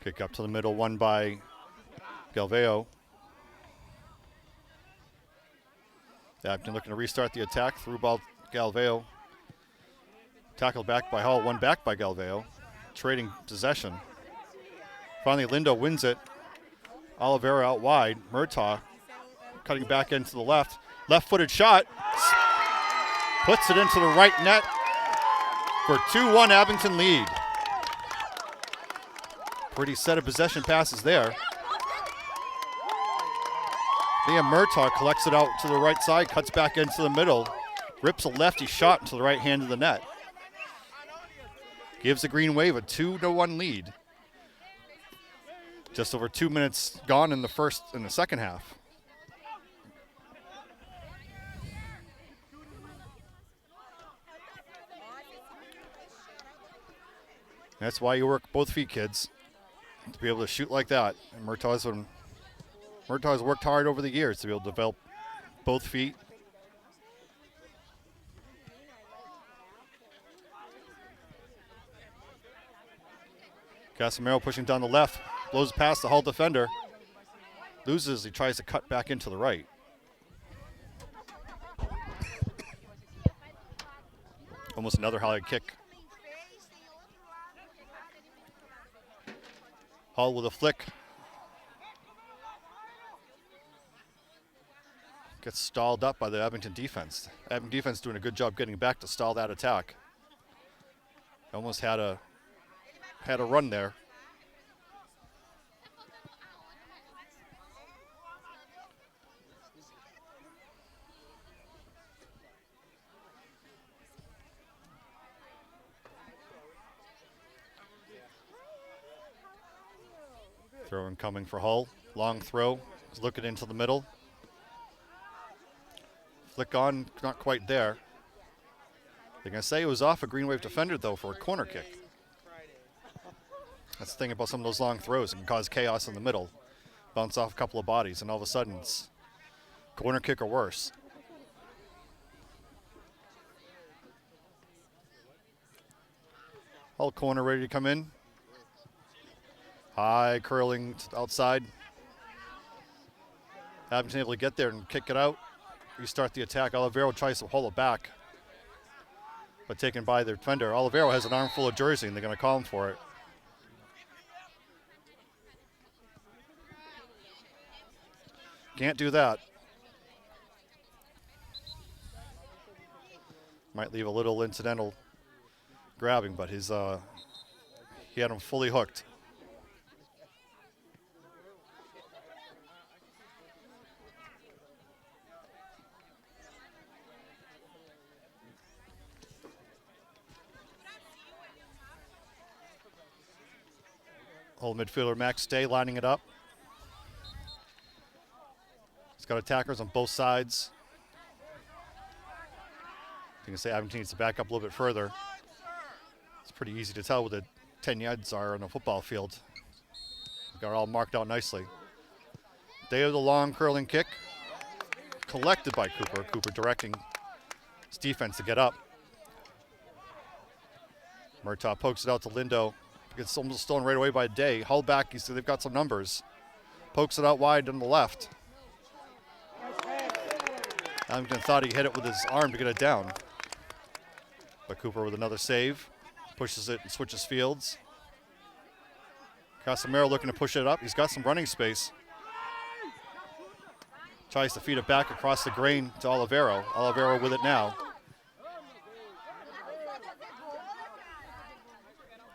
Kick up to the middle, won by Galveo. Abington looking to restart the attack. Through ball, Galveo. Tackled back by Hull, won back by Galveo. Trading possession. Finally, Lindo wins it. Oliveira out wide. Murtaugh cutting back into the left. Left-footed shot. Puts it into the right net for 2-1 Abington lead. Pretty set of possession passes there. Liam Murtaugh collects it out to the right side, cuts back into the middle, rips a lefty shot into the right hand of the net. Gives the Green Wave a 2-1 lead. Just over 2 minutes gone in the second half. That's why you work both feet, kids, to be able to shoot like that. And Murtaugh's worked hard over the years to be able to develop both feet. Casimiro pushing down the left, blows past the Hull defender, loses. He tries to cut back into the right. Almost another highlight kick. Hull with a flick. Gets stalled up by the Abington defense. Abington defense doing a good job getting back to stall that attack. Almost had a run there. Throw incoming for Hull. Long throw. He's looking into the middle. Flick on, not quite there. They're going to say it was off a Green Wave defender, though, for a corner kick. That's the thing about some of those long throws. It can cause chaos in the middle. Bounce off a couple of bodies, and all of a sudden it's corner kick or worse. Hull corner ready to come in. High curling outside. Abington able to get there and kick it out. Restart the attack. Olivero tries to hold it back, but taken by the defender. Olivero has an armful of jersey, and they're going to call him for it. Can't do that. Might leave a little incidental grabbing, but he had him fully hooked. Hull midfielder Max Day lining it up. He's got attackers on both sides. You can say Abington needs to back up a little bit further. It's pretty easy to tell where the 10 yards are on a football field. Got it all marked out nicely. Day of the long curling kick. Collected by Cooper. Cooper directing his defense to get up. Murtaugh pokes it out to Lindo. Gets almost stolen right away by Day. Hull back, they've got some numbers. Pokes it out wide on the left. Abington thought he hit it with his arm to get it down. But Cooper with another save. Pushes it and switches fields. Casimiro looking to push it up. He's got some running space. Tries to feed it back across the grain to Olivero. Olivero with it now.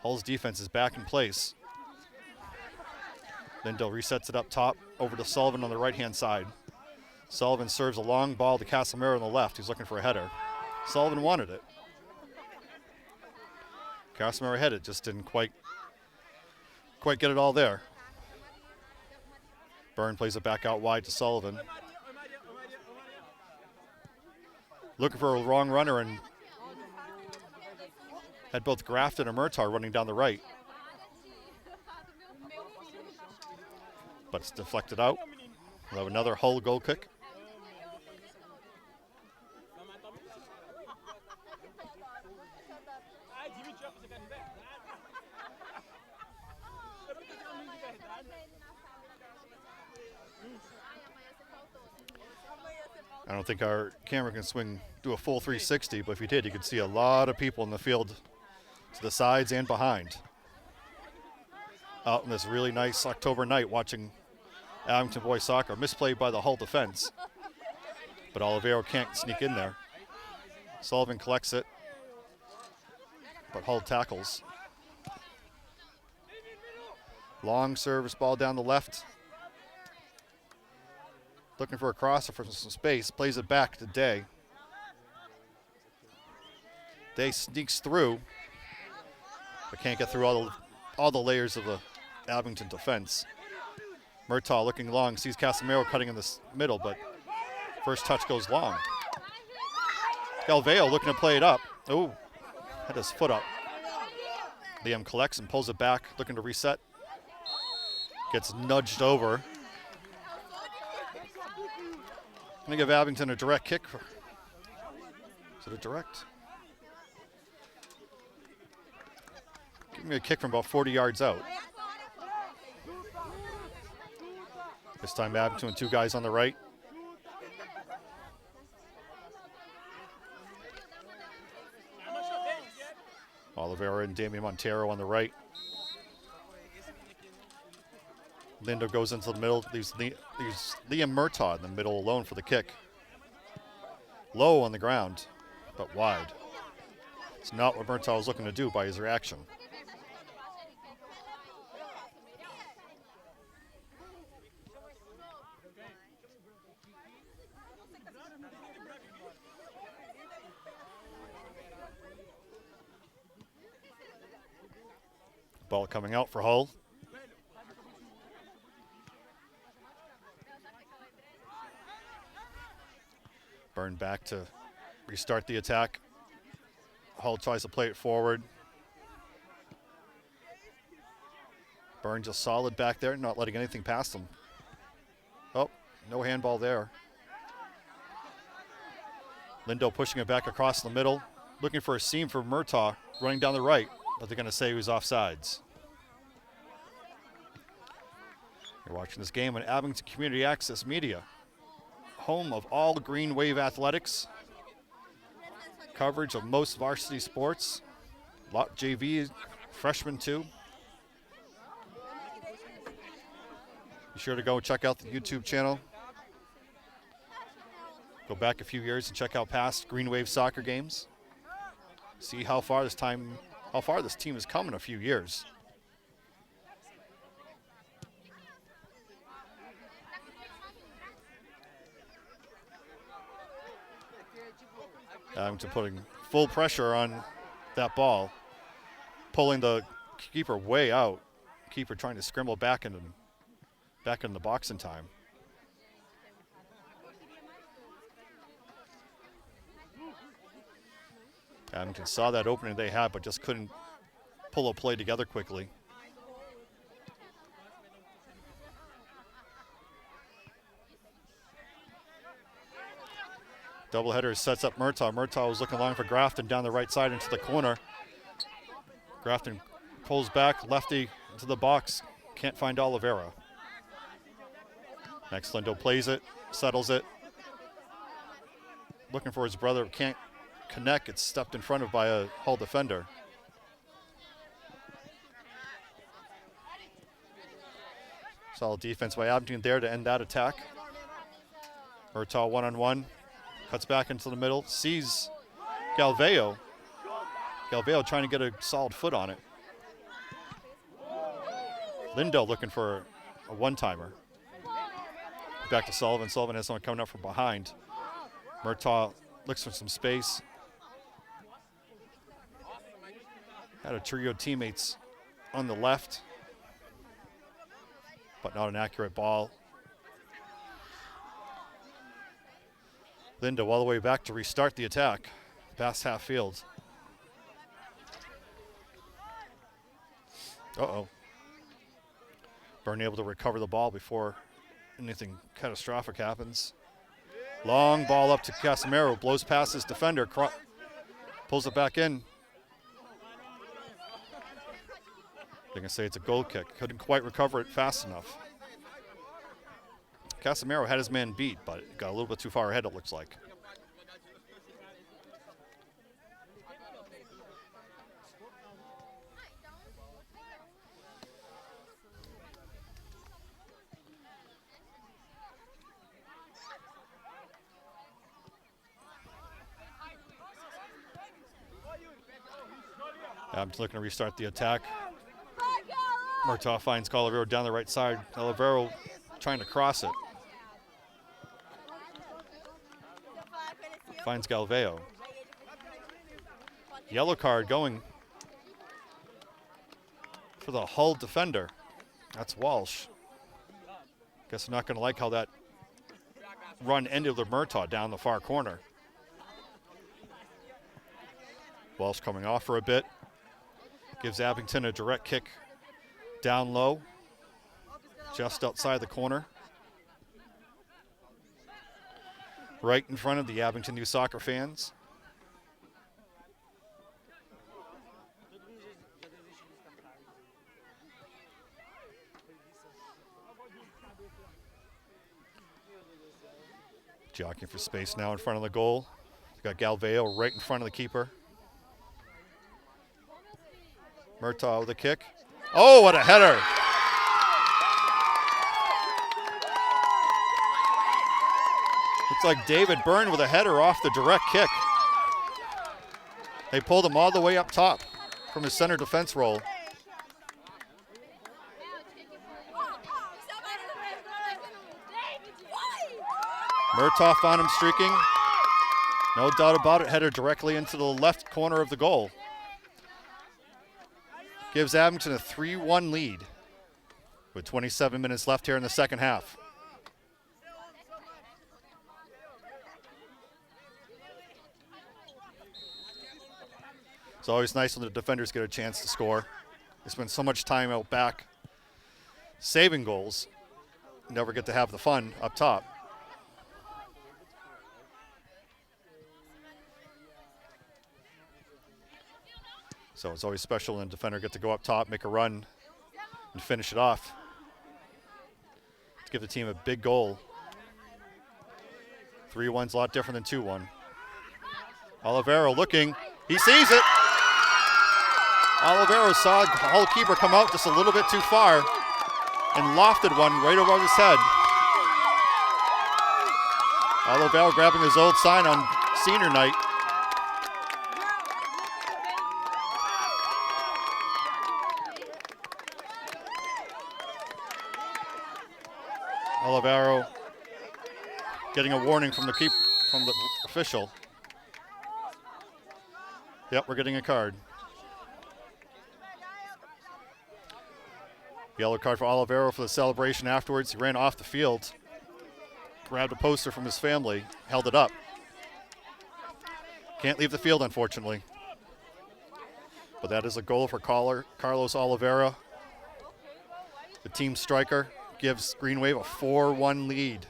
Hull's defense is back in place. Lindo resets it up top over to Sullivan on the right-hand side. Sullivan serves a long ball to Casimiro on the left. He's looking for a header. Sullivan wanted it. Casimiro headed, just didn't quite get it all there. Byrne plays it back out wide to Sullivan. Looking for a wrong runner and had both Grafton and Murtaugh running down the right. But it's deflected out. We'll have another Hull goal kick. I don't think our camera can do a full 360, but if you did, you could see a lot of people in the field to the sides and behind. Out in this really nice October night watching Abington boys soccer. Misplayed by the Hull defense, but Olivero can't sneak in there. Sullivan collects it, but Hull tackles. Long service ball down the left. Looking for a crosser for some space, plays it back to Day. Day sneaks through, but can't get through all the layers of the Abington defense. Murtaugh looking long, sees Casimiro cutting in the middle, but first touch goes long. Galveo looking to play it up. Oh, had his foot up. Liam collects and pulls it back, looking to reset. Gets nudged over. Going to give Abington a direct kick. Is it a direct? Give me a kick from about 40 yards out. This time Abington with 2 guys on the right. Oliveira and Damian Montero on the right. Lindo goes into the middle, leaves Liam Murtaugh in the middle alone for the kick. Low on the ground, but wide. It's not what Murtaugh was looking to do by his reaction. Ball coming out for Hull. Burn back to restart the attack. Hull tries to play it forward. Burn just solid back there, not letting anything past him. Oh, no handball there. Lindo pushing it back across the middle, looking for a seam for Murtaugh, running down the right, but they're going to say he was offsides. You're watching this game on Abington Community Access Media, home of all Green Wave athletics, coverage of most varsity sports, lot JV, freshmen too. Be sure to go check out the YouTube channel. Go back a few years and check out past Green Wave soccer games. See how far this team has come in a few years. Abington putting full pressure on that ball, pulling the keeper way out. Keeper trying to scramble back in the box in time. Abington saw that opening they had, but just couldn't pull a play together quickly. Doubleheader sets up Murtaugh. Murtaugh was looking long for Grafton down the right side into the corner. Grafton pulls back, lefty into the box. Can't find Oliveira. Next, Lindo plays it, settles it. Looking for his brother, can't connect. It's stepped in front of by a Hull defender. Solid defense by Abington there to end that attack. Murtaugh one-on-one. Cuts back into the middle, sees Galveo. Galveo trying to get a solid foot on it. Lindo looking for a one-timer. Back to Sullivan. Sullivan has someone coming up from behind. Murtaugh looks for some space. Had a trio of teammates on the left, but not an accurate ball. Lindo all the way back to restart the attack. Past half field. Uh-oh. Burn able to recover the ball before anything catastrophic happens. Long ball up to Casimiro. Blows past his defender. Pulls it back in. They're going to say it's a goal kick. Couldn't quite recover it fast enough. Casimiro had his man beat, but got a little bit too far ahead, it looks like. I'm just looking to restart the attack. Murtaugh finds Calivero down the right side. Calivero trying to cross it. Finds Galveo. Yellow card going for the Hull defender. That's Walsh. Guess I'm not going to like how that run ended with Murtaugh down the far corner. Walsh coming off for a bit. Gives Abington a direct kick down low, just outside the corner. Right in front of the Abington Youth Soccer fans. Jockeying for space now in front of the goal. Got Galveo right in front of the keeper. Murtaugh with a kick. Oh, what a header! Looks like David Byrne with a header off the direct kick. They pulled him all the way up top from his center defense role. Murtaugh found him streaking. No doubt about it, header directly into the left corner of the goal. Gives Abington a 3-1 lead with 27 minutes left here in the second half. It's always nice when the defenders get a chance to score. They spend so much time out back saving goals. Never get to have the fun up top. So it's always special when a defender get to go up top, make a run, and finish it off. To give the team a big goal. 3-1's a lot different than 2-1. Olivero looking, he sees it. Olivero saw the Hull keeper come out just a little bit too far and lofted one right above his head. Olivero grabbing his old sign on senior night. Olivero getting a warning from the official. Yep, we're getting a card. Yellow card for Olivero for the celebration afterwards. He ran off the field, grabbed a poster from his family, held it up. Can't leave the field, unfortunately. But that is a goal for Carlos Oliveira. The team striker gives Green Wave a 4-1 lead.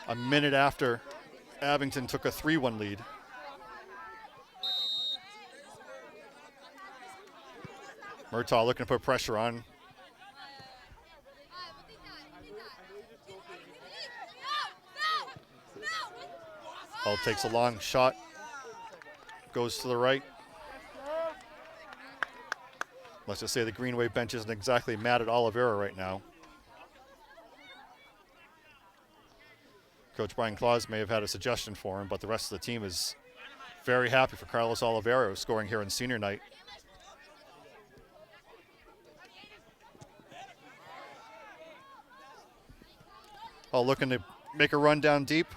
A minute after Abington took a 3-1 lead. Murtaugh looking to put pressure on. Hull takes a long shot. Goes to the right. Let's just say the Green Wave bench isn't exactly mad at Oliveira right now. Coach Brian Claus may have had a suggestion for him, but the rest of the team is very happy for Carlos Oliveira scoring here on senior night. Hull looking to make a run down deep.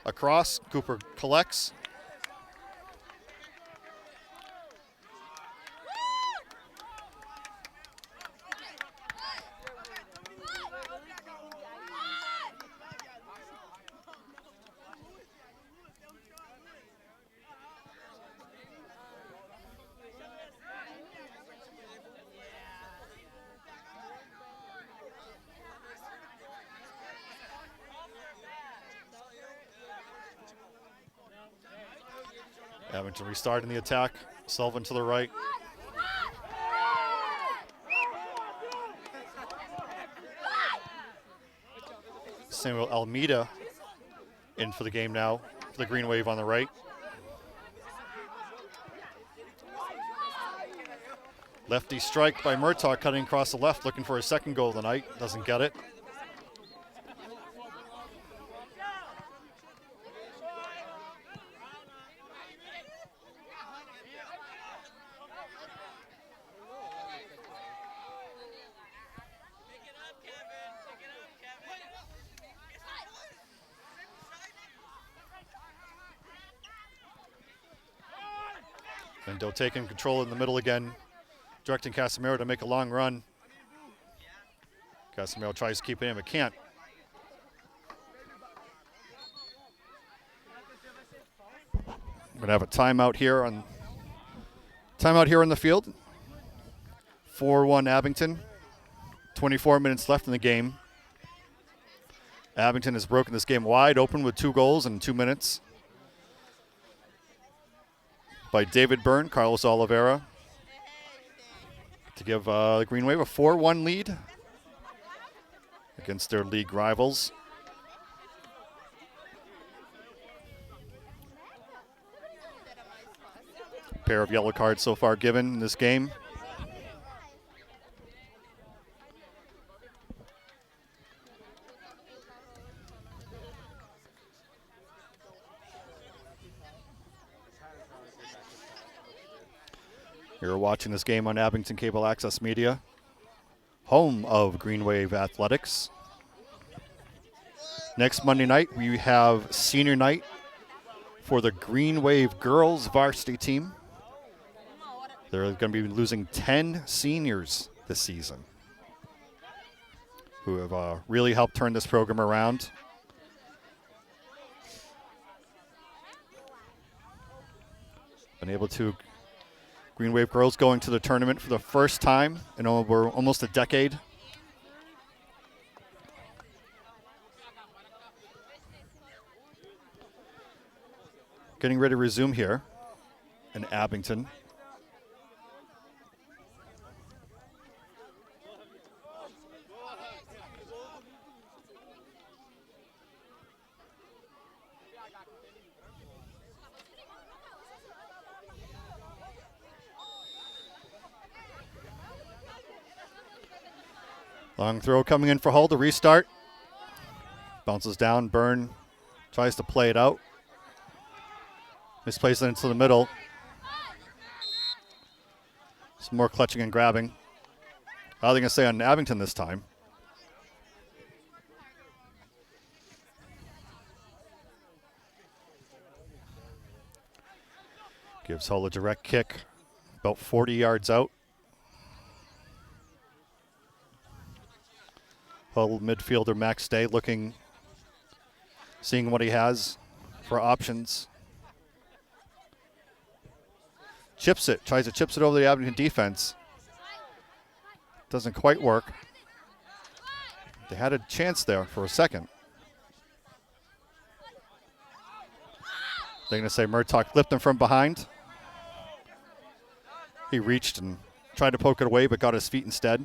Across, Cooper collects. Abington restarting the attack. Sullivan to the right. Samuel Almeida in for the game now for the Green Wave on the right. Lefty strike by Murtaugh cutting across the left, looking for his second goal of the night. Doesn't get it. Lindo taking control in the middle again, directing Casimiro to make a long run. Casimiro tries to keep it in, but can't. We're going to have a timeout here on Timeout here on the field. 4-1 Abington. 24 minutes left in the game. Abington has broken this game wide open with 2 goals in 2 minutes by David Byrne, Carlos Oliveira, to give Green Wave a 4-1 lead against their league rivals. Pair of yellow cards so far given in this game. You're watching this game on Abington Cable Access Media, home of Green Wave Athletics. Next Monday night, we have senior night for the Green Wave girls varsity team. They're going to be losing 10 seniors this season who have really helped turn this program around. Been able to, Green Wave girls going to the tournament for the first time in over almost a decade. Getting ready to resume here in Abington. Long throw coming in for Hull to restart. Bounces down. Byrne tries to play it out. Misplays it into the middle. Some more clutching and grabbing. I think I say on Abington this time. Gives Hull a direct kick about 40 yards out. Hull midfielder Max Day looking, seeing what he has for options. Chips it, tries to chips it over the Abington defense. Doesn't quite work. They had a chance there for a second. They're going to say Murtaugh clipped him from behind. He reached and tried to poke it away, but got his feet instead.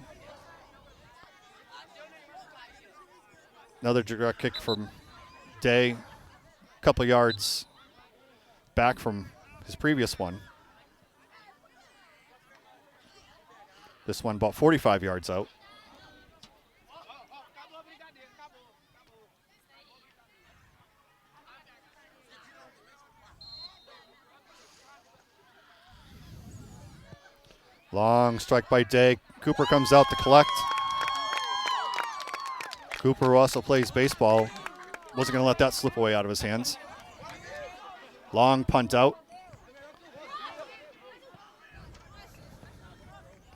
Another direct kick from Day, a couple yards back from his previous one. This one about 45 yards out. Long strike by Day. Cooper comes out to collect. Cooper, who also plays baseball, wasn't going to let that slip away out of his hands. Long punt out.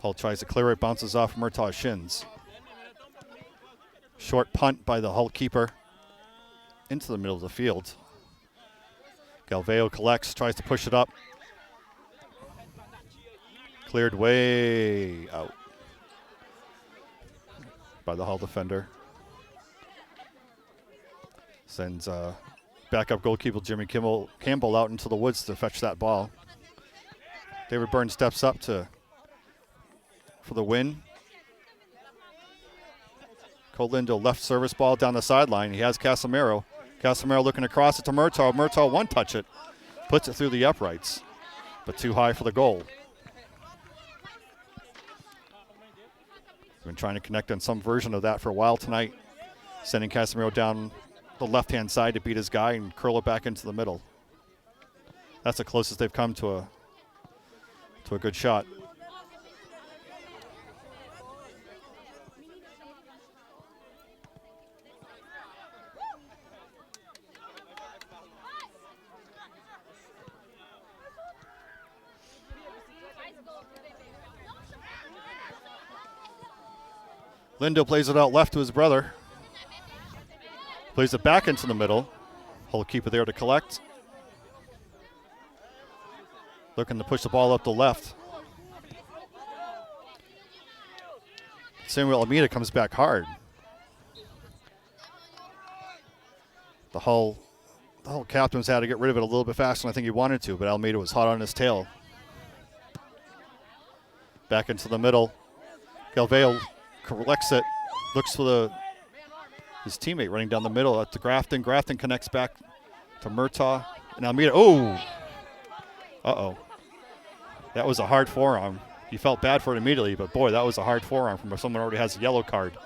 Hull tries to clear it, bounces off Murtaugh's shins. Short punt by the Hull keeper into the middle of the field. Galveo collects, tries to push it up. Cleared way out by the Hull defender. Sends backup goalkeeper Jimmy Campbell out into the woods to fetch that ball. David Byrne steps up for the win. Cole Lindo left service ball down the sideline. He has Casimiro. Casimiro looking across it to Murtaugh. Murtaugh one touch it. Puts it through the uprights, but too high for the goal. Been trying to connect on some version of that for a while tonight. Sending Casimiro down the left-hand side to beat his guy and curl it back into the middle. That's the closest they've come to a good shot. Lindo plays it out left to his brother. Plays it back into the middle. Hull keeper there to collect. Looking to push the ball up the left. Samuel Almeida comes back hard. The Hull captains had to get rid of it a little bit faster than I think he wanted to, but Almeida was hot on his tail. Back into the middle. Galveo collects it, looks for his teammate running down the middle at the Grafton. Grafton connects back to Murtaugh and Almeida. Oh! Uh-oh. That was a hard forearm. He felt bad for it immediately, but boy, that was a hard forearm from someone who already has a yellow card.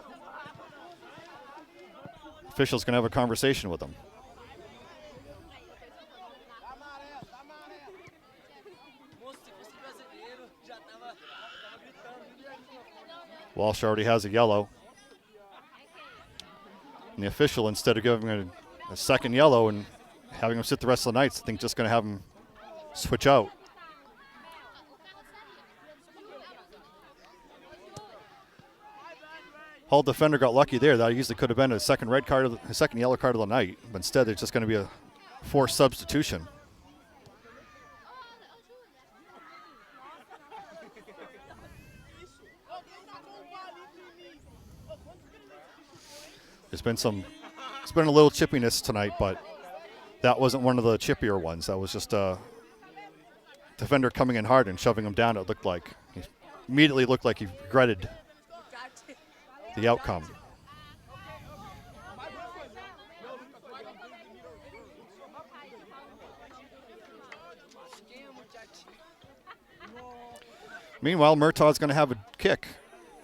Official's going to have a conversation with him. Walsh already has a yellow. And the official, instead of giving him a second yellow and having him sit the rest of the night, I think just going to have him switch out. Hull defender got lucky there. That easily could have been his second yellow card of the night. But instead, it's just going to be a forced substitution. It's been a little chippiness tonight, but that wasn't one of the chippier ones. That was just a defender coming in hard and shoving him down. It looked like he immediately looked like he regretted the outcome. Meanwhile, Murtaugh's going to have a kick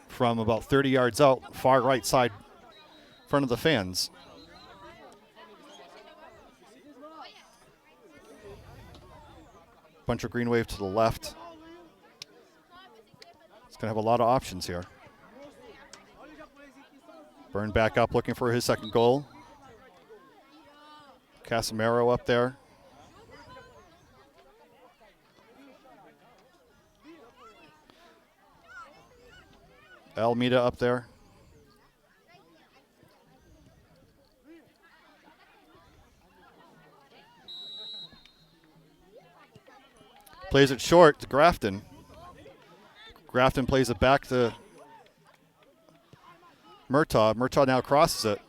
from about 30 yards out, far right side, front of the fans. Bunch of green wave to the left. It's going to have a lot of options here. Byrne back up looking for his second goal. Casimiro up there. Almeida up there. Plays it short to Grafton. Grafton plays it back to Murtaugh. Murtaugh now crosses it,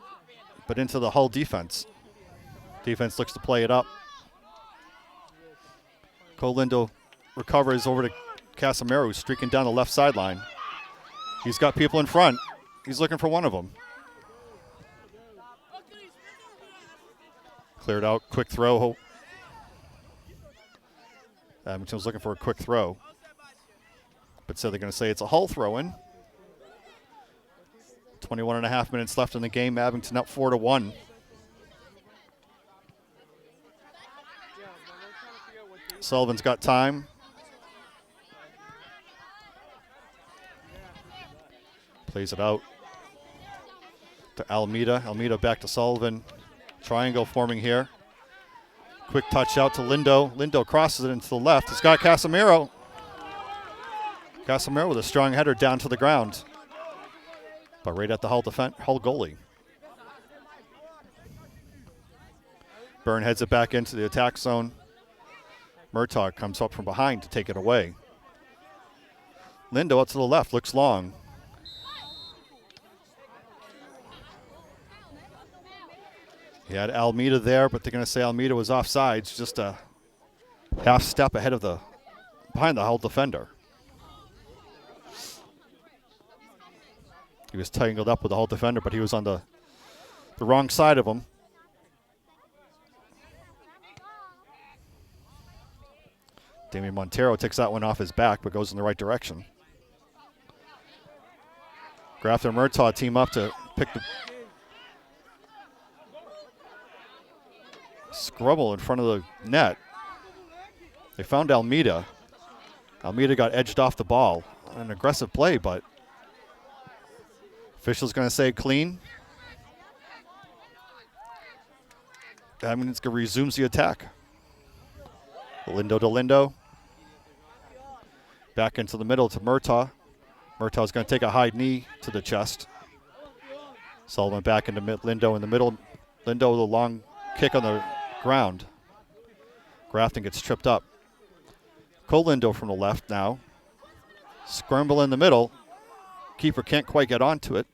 but into the Hull defense. Defense looks to play it up. Colindo recovers over to Casimiro, who's streaking down the left sideline. He's got people in front. He's looking for one of them. Cleared out, quick throw. Abington was looking for a quick throw. But so they're going to say it's a Hull throw-in. 21 and a half minutes left in the game. Abington up 4-1. Sullivan's got time. Plays it out to Almeida. Almeida back to Sullivan. Triangle forming here. Quick touch out to Lindo. Lindo crosses it into the left. He's got Casimiro. Casimiro with a strong header down to the ground. But right at the Hull goalie. Byrne heads it back into the attack zone. Murtaugh comes up from behind to take it away. Lindo out to the left, looks long. He had Almeida there, but they're going to say Almeida was offsides, just a half step ahead of behind the Hull defender. He was tangled up with the Hull defender, but he was on the wrong side of him. Damian Montero takes that one off his back, but goes in the right direction. Grafton and Murtaugh team up to pick the scrubble in front of the net. They found Almeida. Almeida got edged off the ball. An aggressive play, but official's going to say clean. That means it resumes the attack. Lindo to Lindo. Back into the middle to Murtaugh. Murtaugh's going to take a high knee to the chest. Sullivan back into Lindo in the middle. Lindo with a long kick on the ground. Grafton gets tripped up. Colindo from the left now. Scramble in the middle. Keeper can't quite get onto it.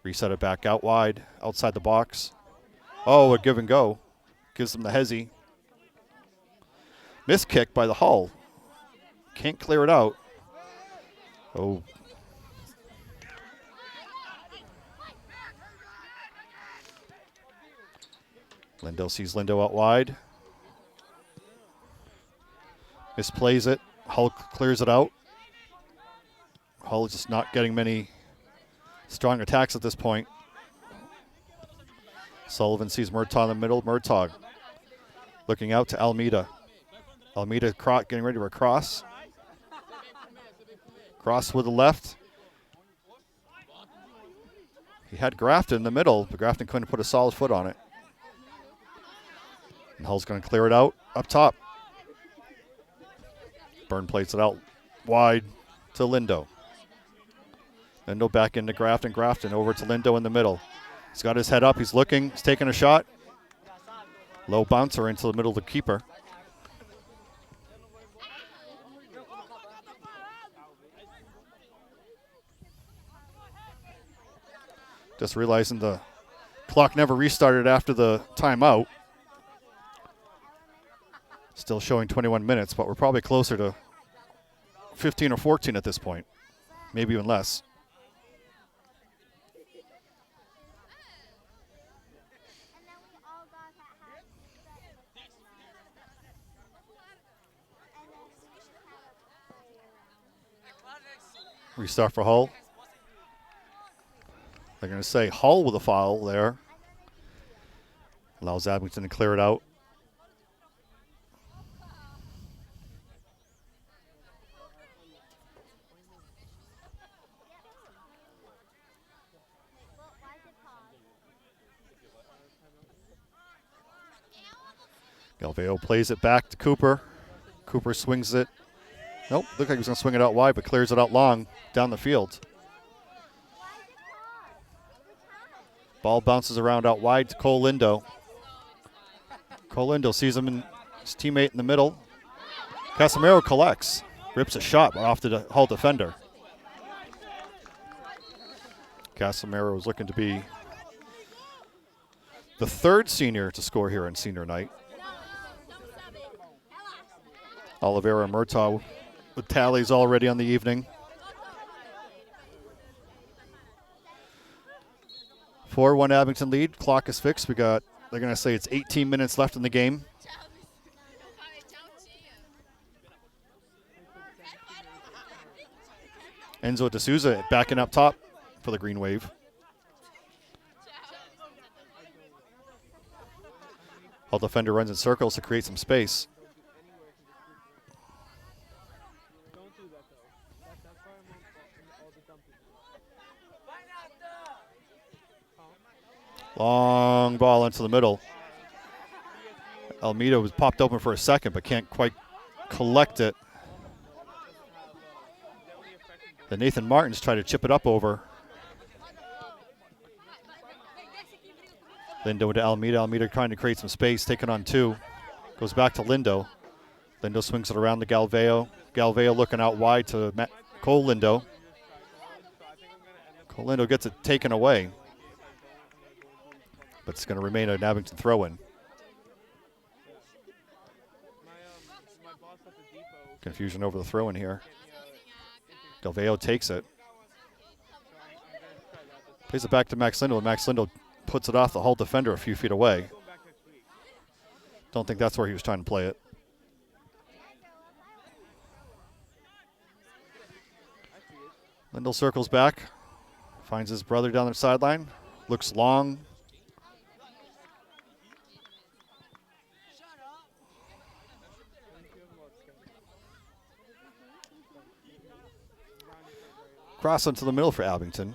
Reset it back out wide, outside the box. Oh, a give and go. Gives them the hezzy. Missed kick by the Hull. Can't clear it out. Oh. Lindo sees Lindo out wide. Misplays it. Hull clears it out. Hull is just not getting many strong attacks at this point. Sullivan sees Murtaugh in the middle. Murtaugh looking out to Almeida. Almeida getting ready to cross. Cross with the left. He had Grafton in the middle, but Grafton couldn't put a solid foot on it. And Hull's going to clear it out up top. Byrne plays it out wide to Lindo. Lindo back into Grafton. Grafton over to Lindo in the middle. He's got his head up. He's looking. He's taking a shot. Low bouncer into the middle of the keeper. Just realizing the clock never restarted after the timeout. Still showing 21 minutes, but we're probably closer to 15 or 14 at this point. Maybe even less. Restart for Hull. They're going to say Hull with a foul there. Allows Abington to clear it out. Galveo plays it back to Cooper. Cooper swings it. Nope, looked like he was going to swing it out wide, but clears it out long down the field. Ball bounces around out wide to Cole Lindo. Cole Lindo sees him and his teammate in the middle. Casimiro collects, rips a shot off the Hull defender. Casimiro was looking to be the third senior to score here on senior night. Oliveira and Murtaugh with tallies already on the evening. 4-1 Abington lead. Clock is fixed. They're going to say it's 18 minutes left in the game. Enzo D'Souza backing up top for the Green Wave. Hull defender runs in circles to create some space. Long ball into the middle. Almeida was popped open for a second, but can't quite collect it. Then Nathan Martins tried to chip it up over. Lindo to Almeida. Almeida trying to create some space, taking on two. Goes back to Lindo. Lindo swings it around to Galveo. Galveo looking out wide to Cole Lindo. Cole Lindo gets it taken away. But it's going to remain an Abington throw-in. Confusion over the throw-in here. Galveo takes it. Plays it back to Max Lindo, and Max Lindo puts it off the Hull defender a few feet away. Don't think that's where he was trying to play it. Lindo circles back, finds his brother down the sideline, looks long. Cross into the middle for Abington.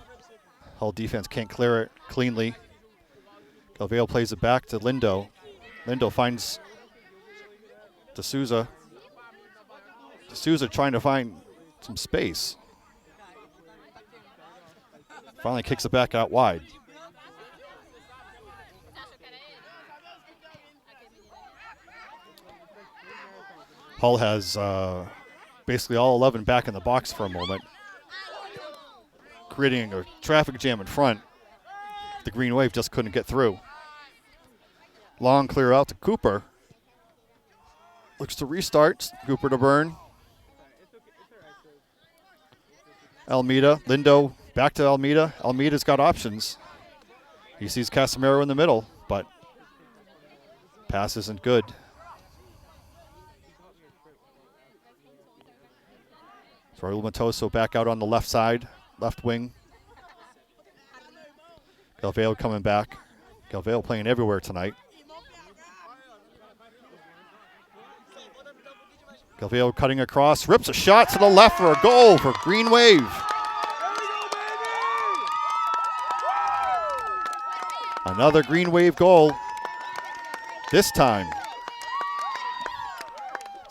Hull defense can't clear it cleanly. Galveo plays it back to Lindo. Lindo finds D'Souza. D'Souza trying to find some space. Finally kicks it back out wide. Hull has basically all 11 back in the box for a moment. creating a traffic jam in front. The Green Wave just couldn't get through. Long clear out to Cooper. Looks to restart. Cooper to Byrne. Almeida. Lindo back to Almeida. Almeida's got options. He sees Casimiro in the middle, but pass isn't good. Raul Matoso back out on the left side, left wing. Galveo coming back. Galveo playing everywhere tonight. Galveo cutting across, rips a shot to the left for a goal for Green Wave. Another Green Wave goal. This time,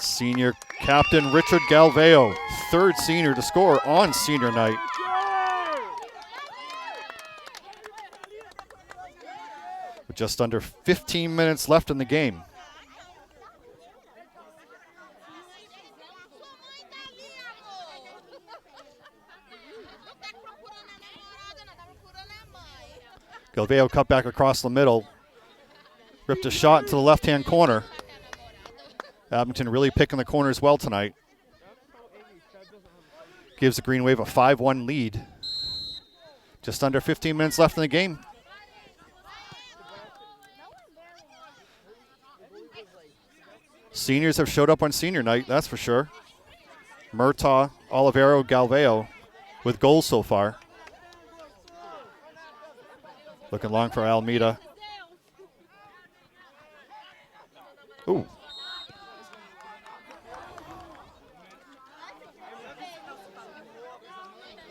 senior captain Richard Galveo, third senior to score on senior night. With just under 15 minutes left in the game. Galveo cut back across the middle. Ripped a shot into the left-hand corner. Abington really picking the corners well tonight. Gives the Green Wave a 5-1 lead. Just under 15 minutes left in the game. Seniors have showed up on senior night, that's for sure. Murtaugh, Olivero, Galveo with goals so far. Looking long for Almeida. Ooh.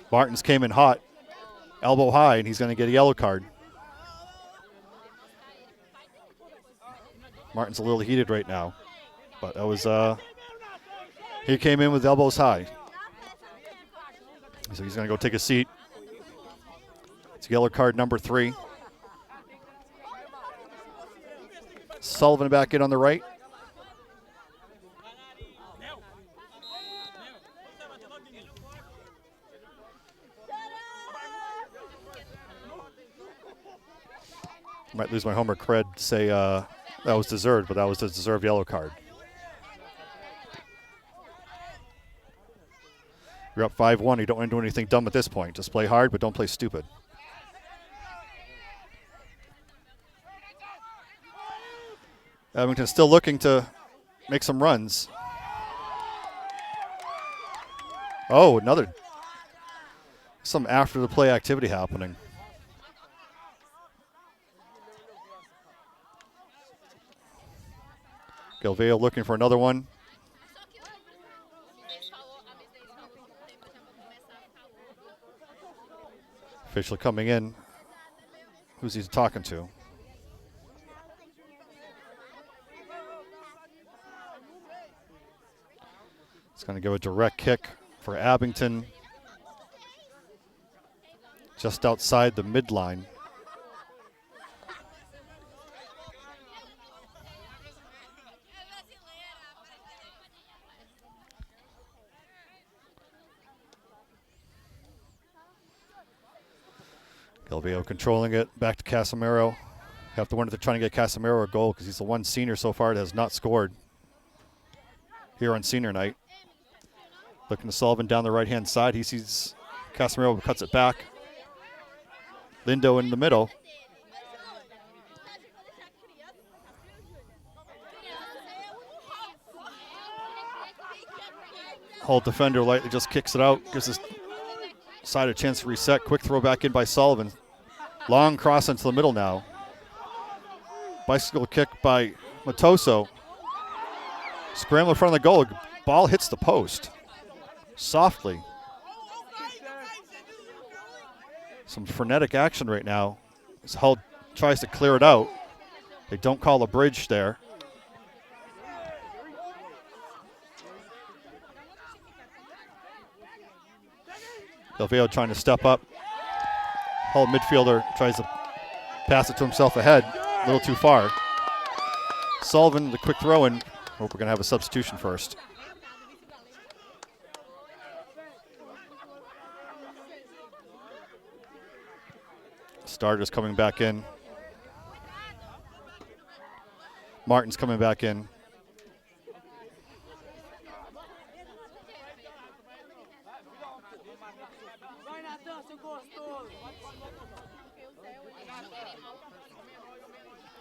Martins came in hot, elbow high, and he's going to get a yellow card. Martin's a little heated right now, but that was, he came in with elbows high. So he's going to go take a seat. It's yellow card number 3. Sullivan back in on the right. Might lose my homer cred to say that was deserved, but that was a deserved yellow card. You're up 5-1. You don't want to do anything dumb at this point. Just play hard, but don't play stupid. Abington still looking to make some runs. Oh, another. Some after the play activity happening. Galveo looking for another one. Official coming in. Who's he talking to? It's going to go a direct kick for Abington. Just outside the midline. Galveo controlling it, back to Casimiro. Have to wonder if they're trying to get Casimiro a goal because he's the one senior so far that has not scored here on senior night. Looking to Sullivan down the right-hand side. He sees Casimiro, cuts it back. Lindo in the middle. Hull defender lightly just kicks it out, gives his side a chance to reset. Quick throw back in by Sullivan. Long cross into the middle now. Bicycle kick by Matoso. Scramble in front of the goal. Ball hits the post. Softly. Some frenetic action right now as Hull tries to clear it out. They don't call a bridge there. Galveo trying to step up. Hull midfielder tries to pass it to himself ahead. A little too far. Sullivan, the quick throw in. Hope we're going to have a substitution first. Starters coming back in. Martin's coming back in.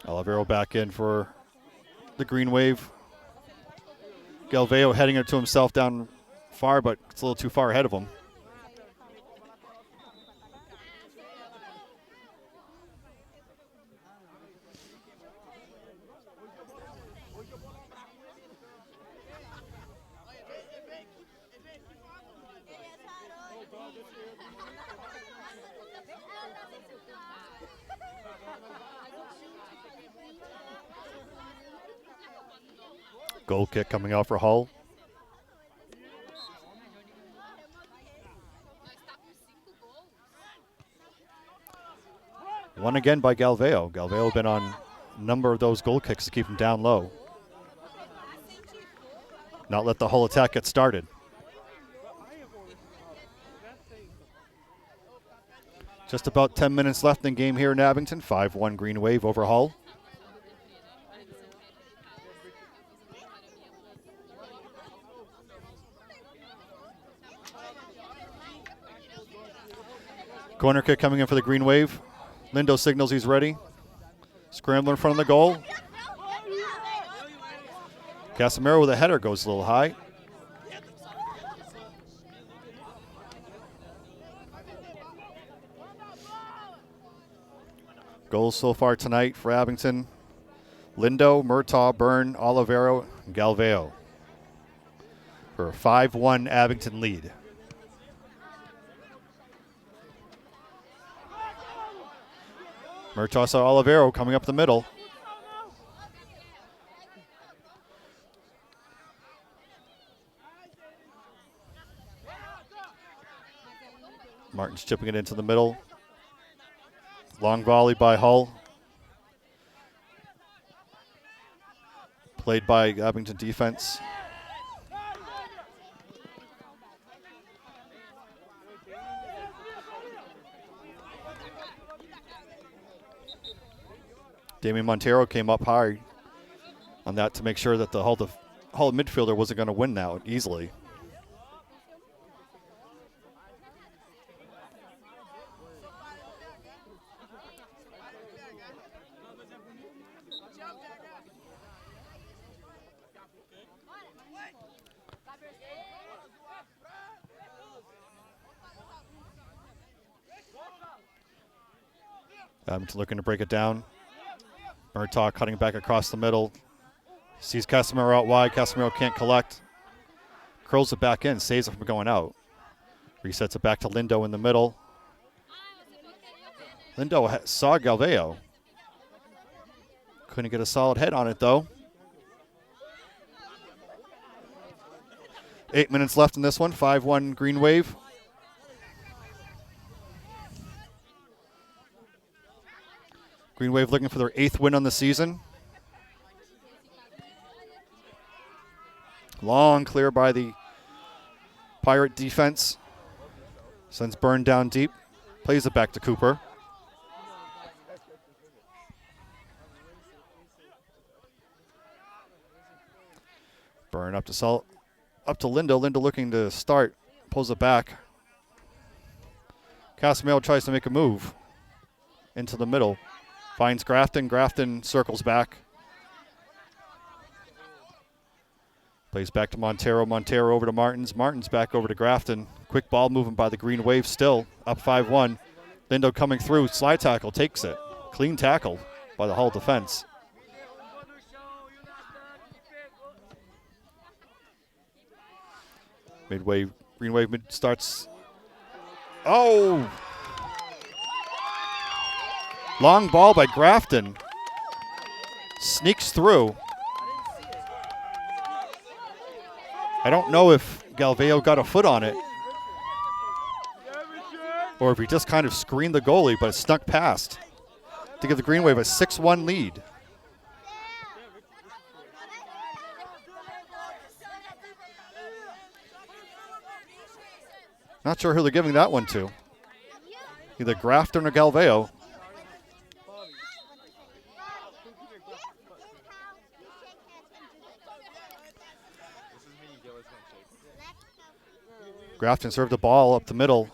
Olivero back in for the Green Wave. Galveo heading it to himself down far, but it's a little too far ahead of him. Goal kick coming out for Hull. One again by Galveo. Galveo been on a number of those goal kicks to keep him down low. Not let the Hull attack get started. Just about 10 minutes left in the game here in Abington. 5-1 Green Wave over Hull. Corner kick coming in for the Green Wave. Lindo signals he's ready. Scrambler in front of the goal. Casimiro with a header goes a little high. Goals so far tonight for Abington. Lindo, Murtaugh, Byrne, Olivero, and Galveo for a 5-1 Abington lead. Murtaugh saw Olivero coming up the middle. Martin's chipping it into the middle. Long volley by Hull. Played by Abington defense. Damian Montero came up high on that to make sure that the Hull midfielder wasn't going to win now easily. Abington looking to break it down. Murtaugh cutting back across the middle. Sees Casimiro out wide. Casimiro can't collect. Curls it back in. Saves it from going out. Resets it back to Lindo in the middle. Lindo saw Galveo. Couldn't get a solid head on it, though. 8 minutes left in this one. 5-1 Green Wave. Green Wave looking for their 8th win on the season. Long clear by the Pirate defense. Sends Byrne down deep. Plays it back to Cooper. Byrne up to Lindo. Lindo looking to start. Pulls it back. Casimiro tries to make a move into the middle. Finds Grafton. Grafton circles back. Plays back to Montero. Montero over to Martins. Martins back over to Grafton. Quick ball movement by the Green Wave still. Up 5-1. Lindo coming through. Slide tackle. Takes it. Clean tackle by the Hull defense. Midway. Green Wave starts. Oh! Long ball by Grafton. Sneaks through. I don't know if Galveo got a foot on it or if he just kind of screened the goalie, but it snuck past to give the Green Wave a 6-1 lead. Not sure who they're giving that one to. Either Grafton or Galveo. Grafton served the ball up the middle,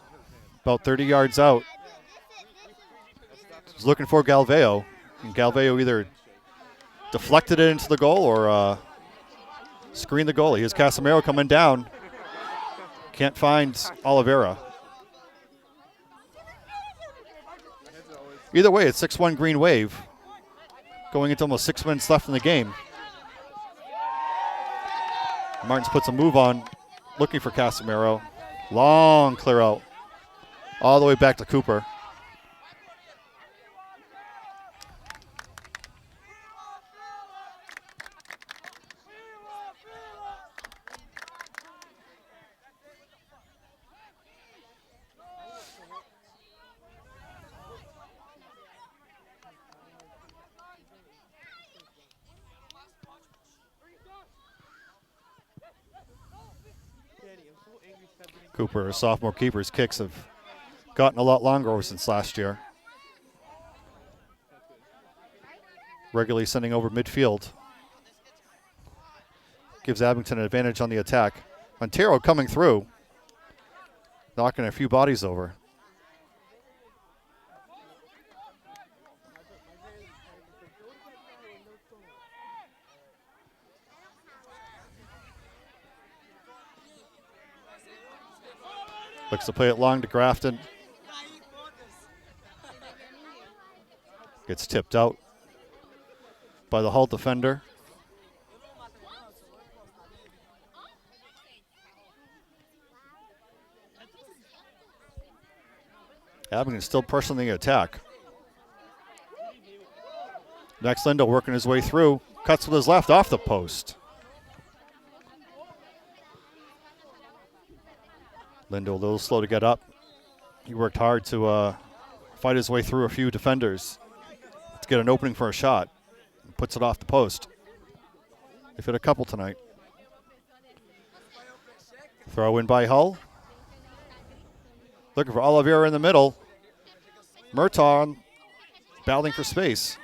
about 30 yards out. He's looking for Galveo, and Galveo either deflected it into the goal or screened the goalie. Here's Casimiro coming down. Can't find Oliveira. Either way, it's 6-1 Green Wave. Going into almost 6 minutes left in the game. Martins puts a move on, looking for Casimiro. Long clear out. All the way back to Cooper. Cooper, a sophomore keeper's kicks have gotten a lot longer since last year. Regularly sending over midfield. Gives Abington an advantage on the attack. Montero coming through, knocking a few bodies over. Looks to play it long to Grafton. Gets tipped out by the Hull defender. Abington still pressuring the attack. Next, Lindo working his way through. Cuts with his left off the post. Lindo a little slow to get up. He worked hard to fight his way through a few defenders to get an opening for a shot. Puts it off the post. They've hit a couple tonight. Throw in by Hull. Looking for Oliveira in the middle. Murtaugh battling for space.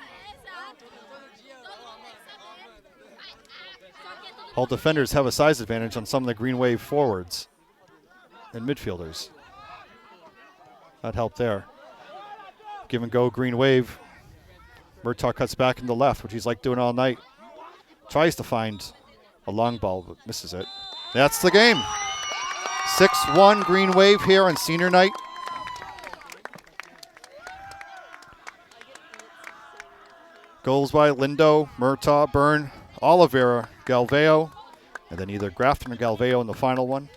Hull defenders have a size advantage on some of the Green Wave forwards and midfielders. That helped there. Give and go Green Wave. Murtaugh cuts back in the left, which he's like doing all night. Tries to find a long ball, but misses it. That's the game. 6-1 Green Wave here on senior night. Goals by Lindo, Murtaugh, Byrne, Oliveira, Galveo, and then either Grafton or Galveo in the final one.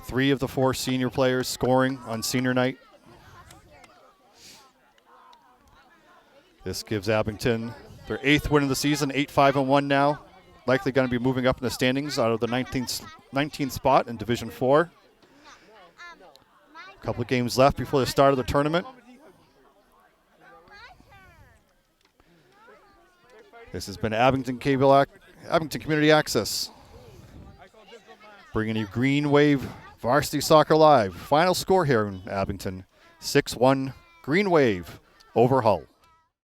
3 of the 4 senior players scoring on senior night. This gives Abington their 8th win of the season, 8-5-1 now. Likely going to be moving up in the standings out of the 19th spot in Division 4. A couple of games left before the start of the tournament. This has been Abington Community Access, bringing you Green Wave Varsity Soccer Live. Final score here in Abington, 6-1 Green Wave over Hull.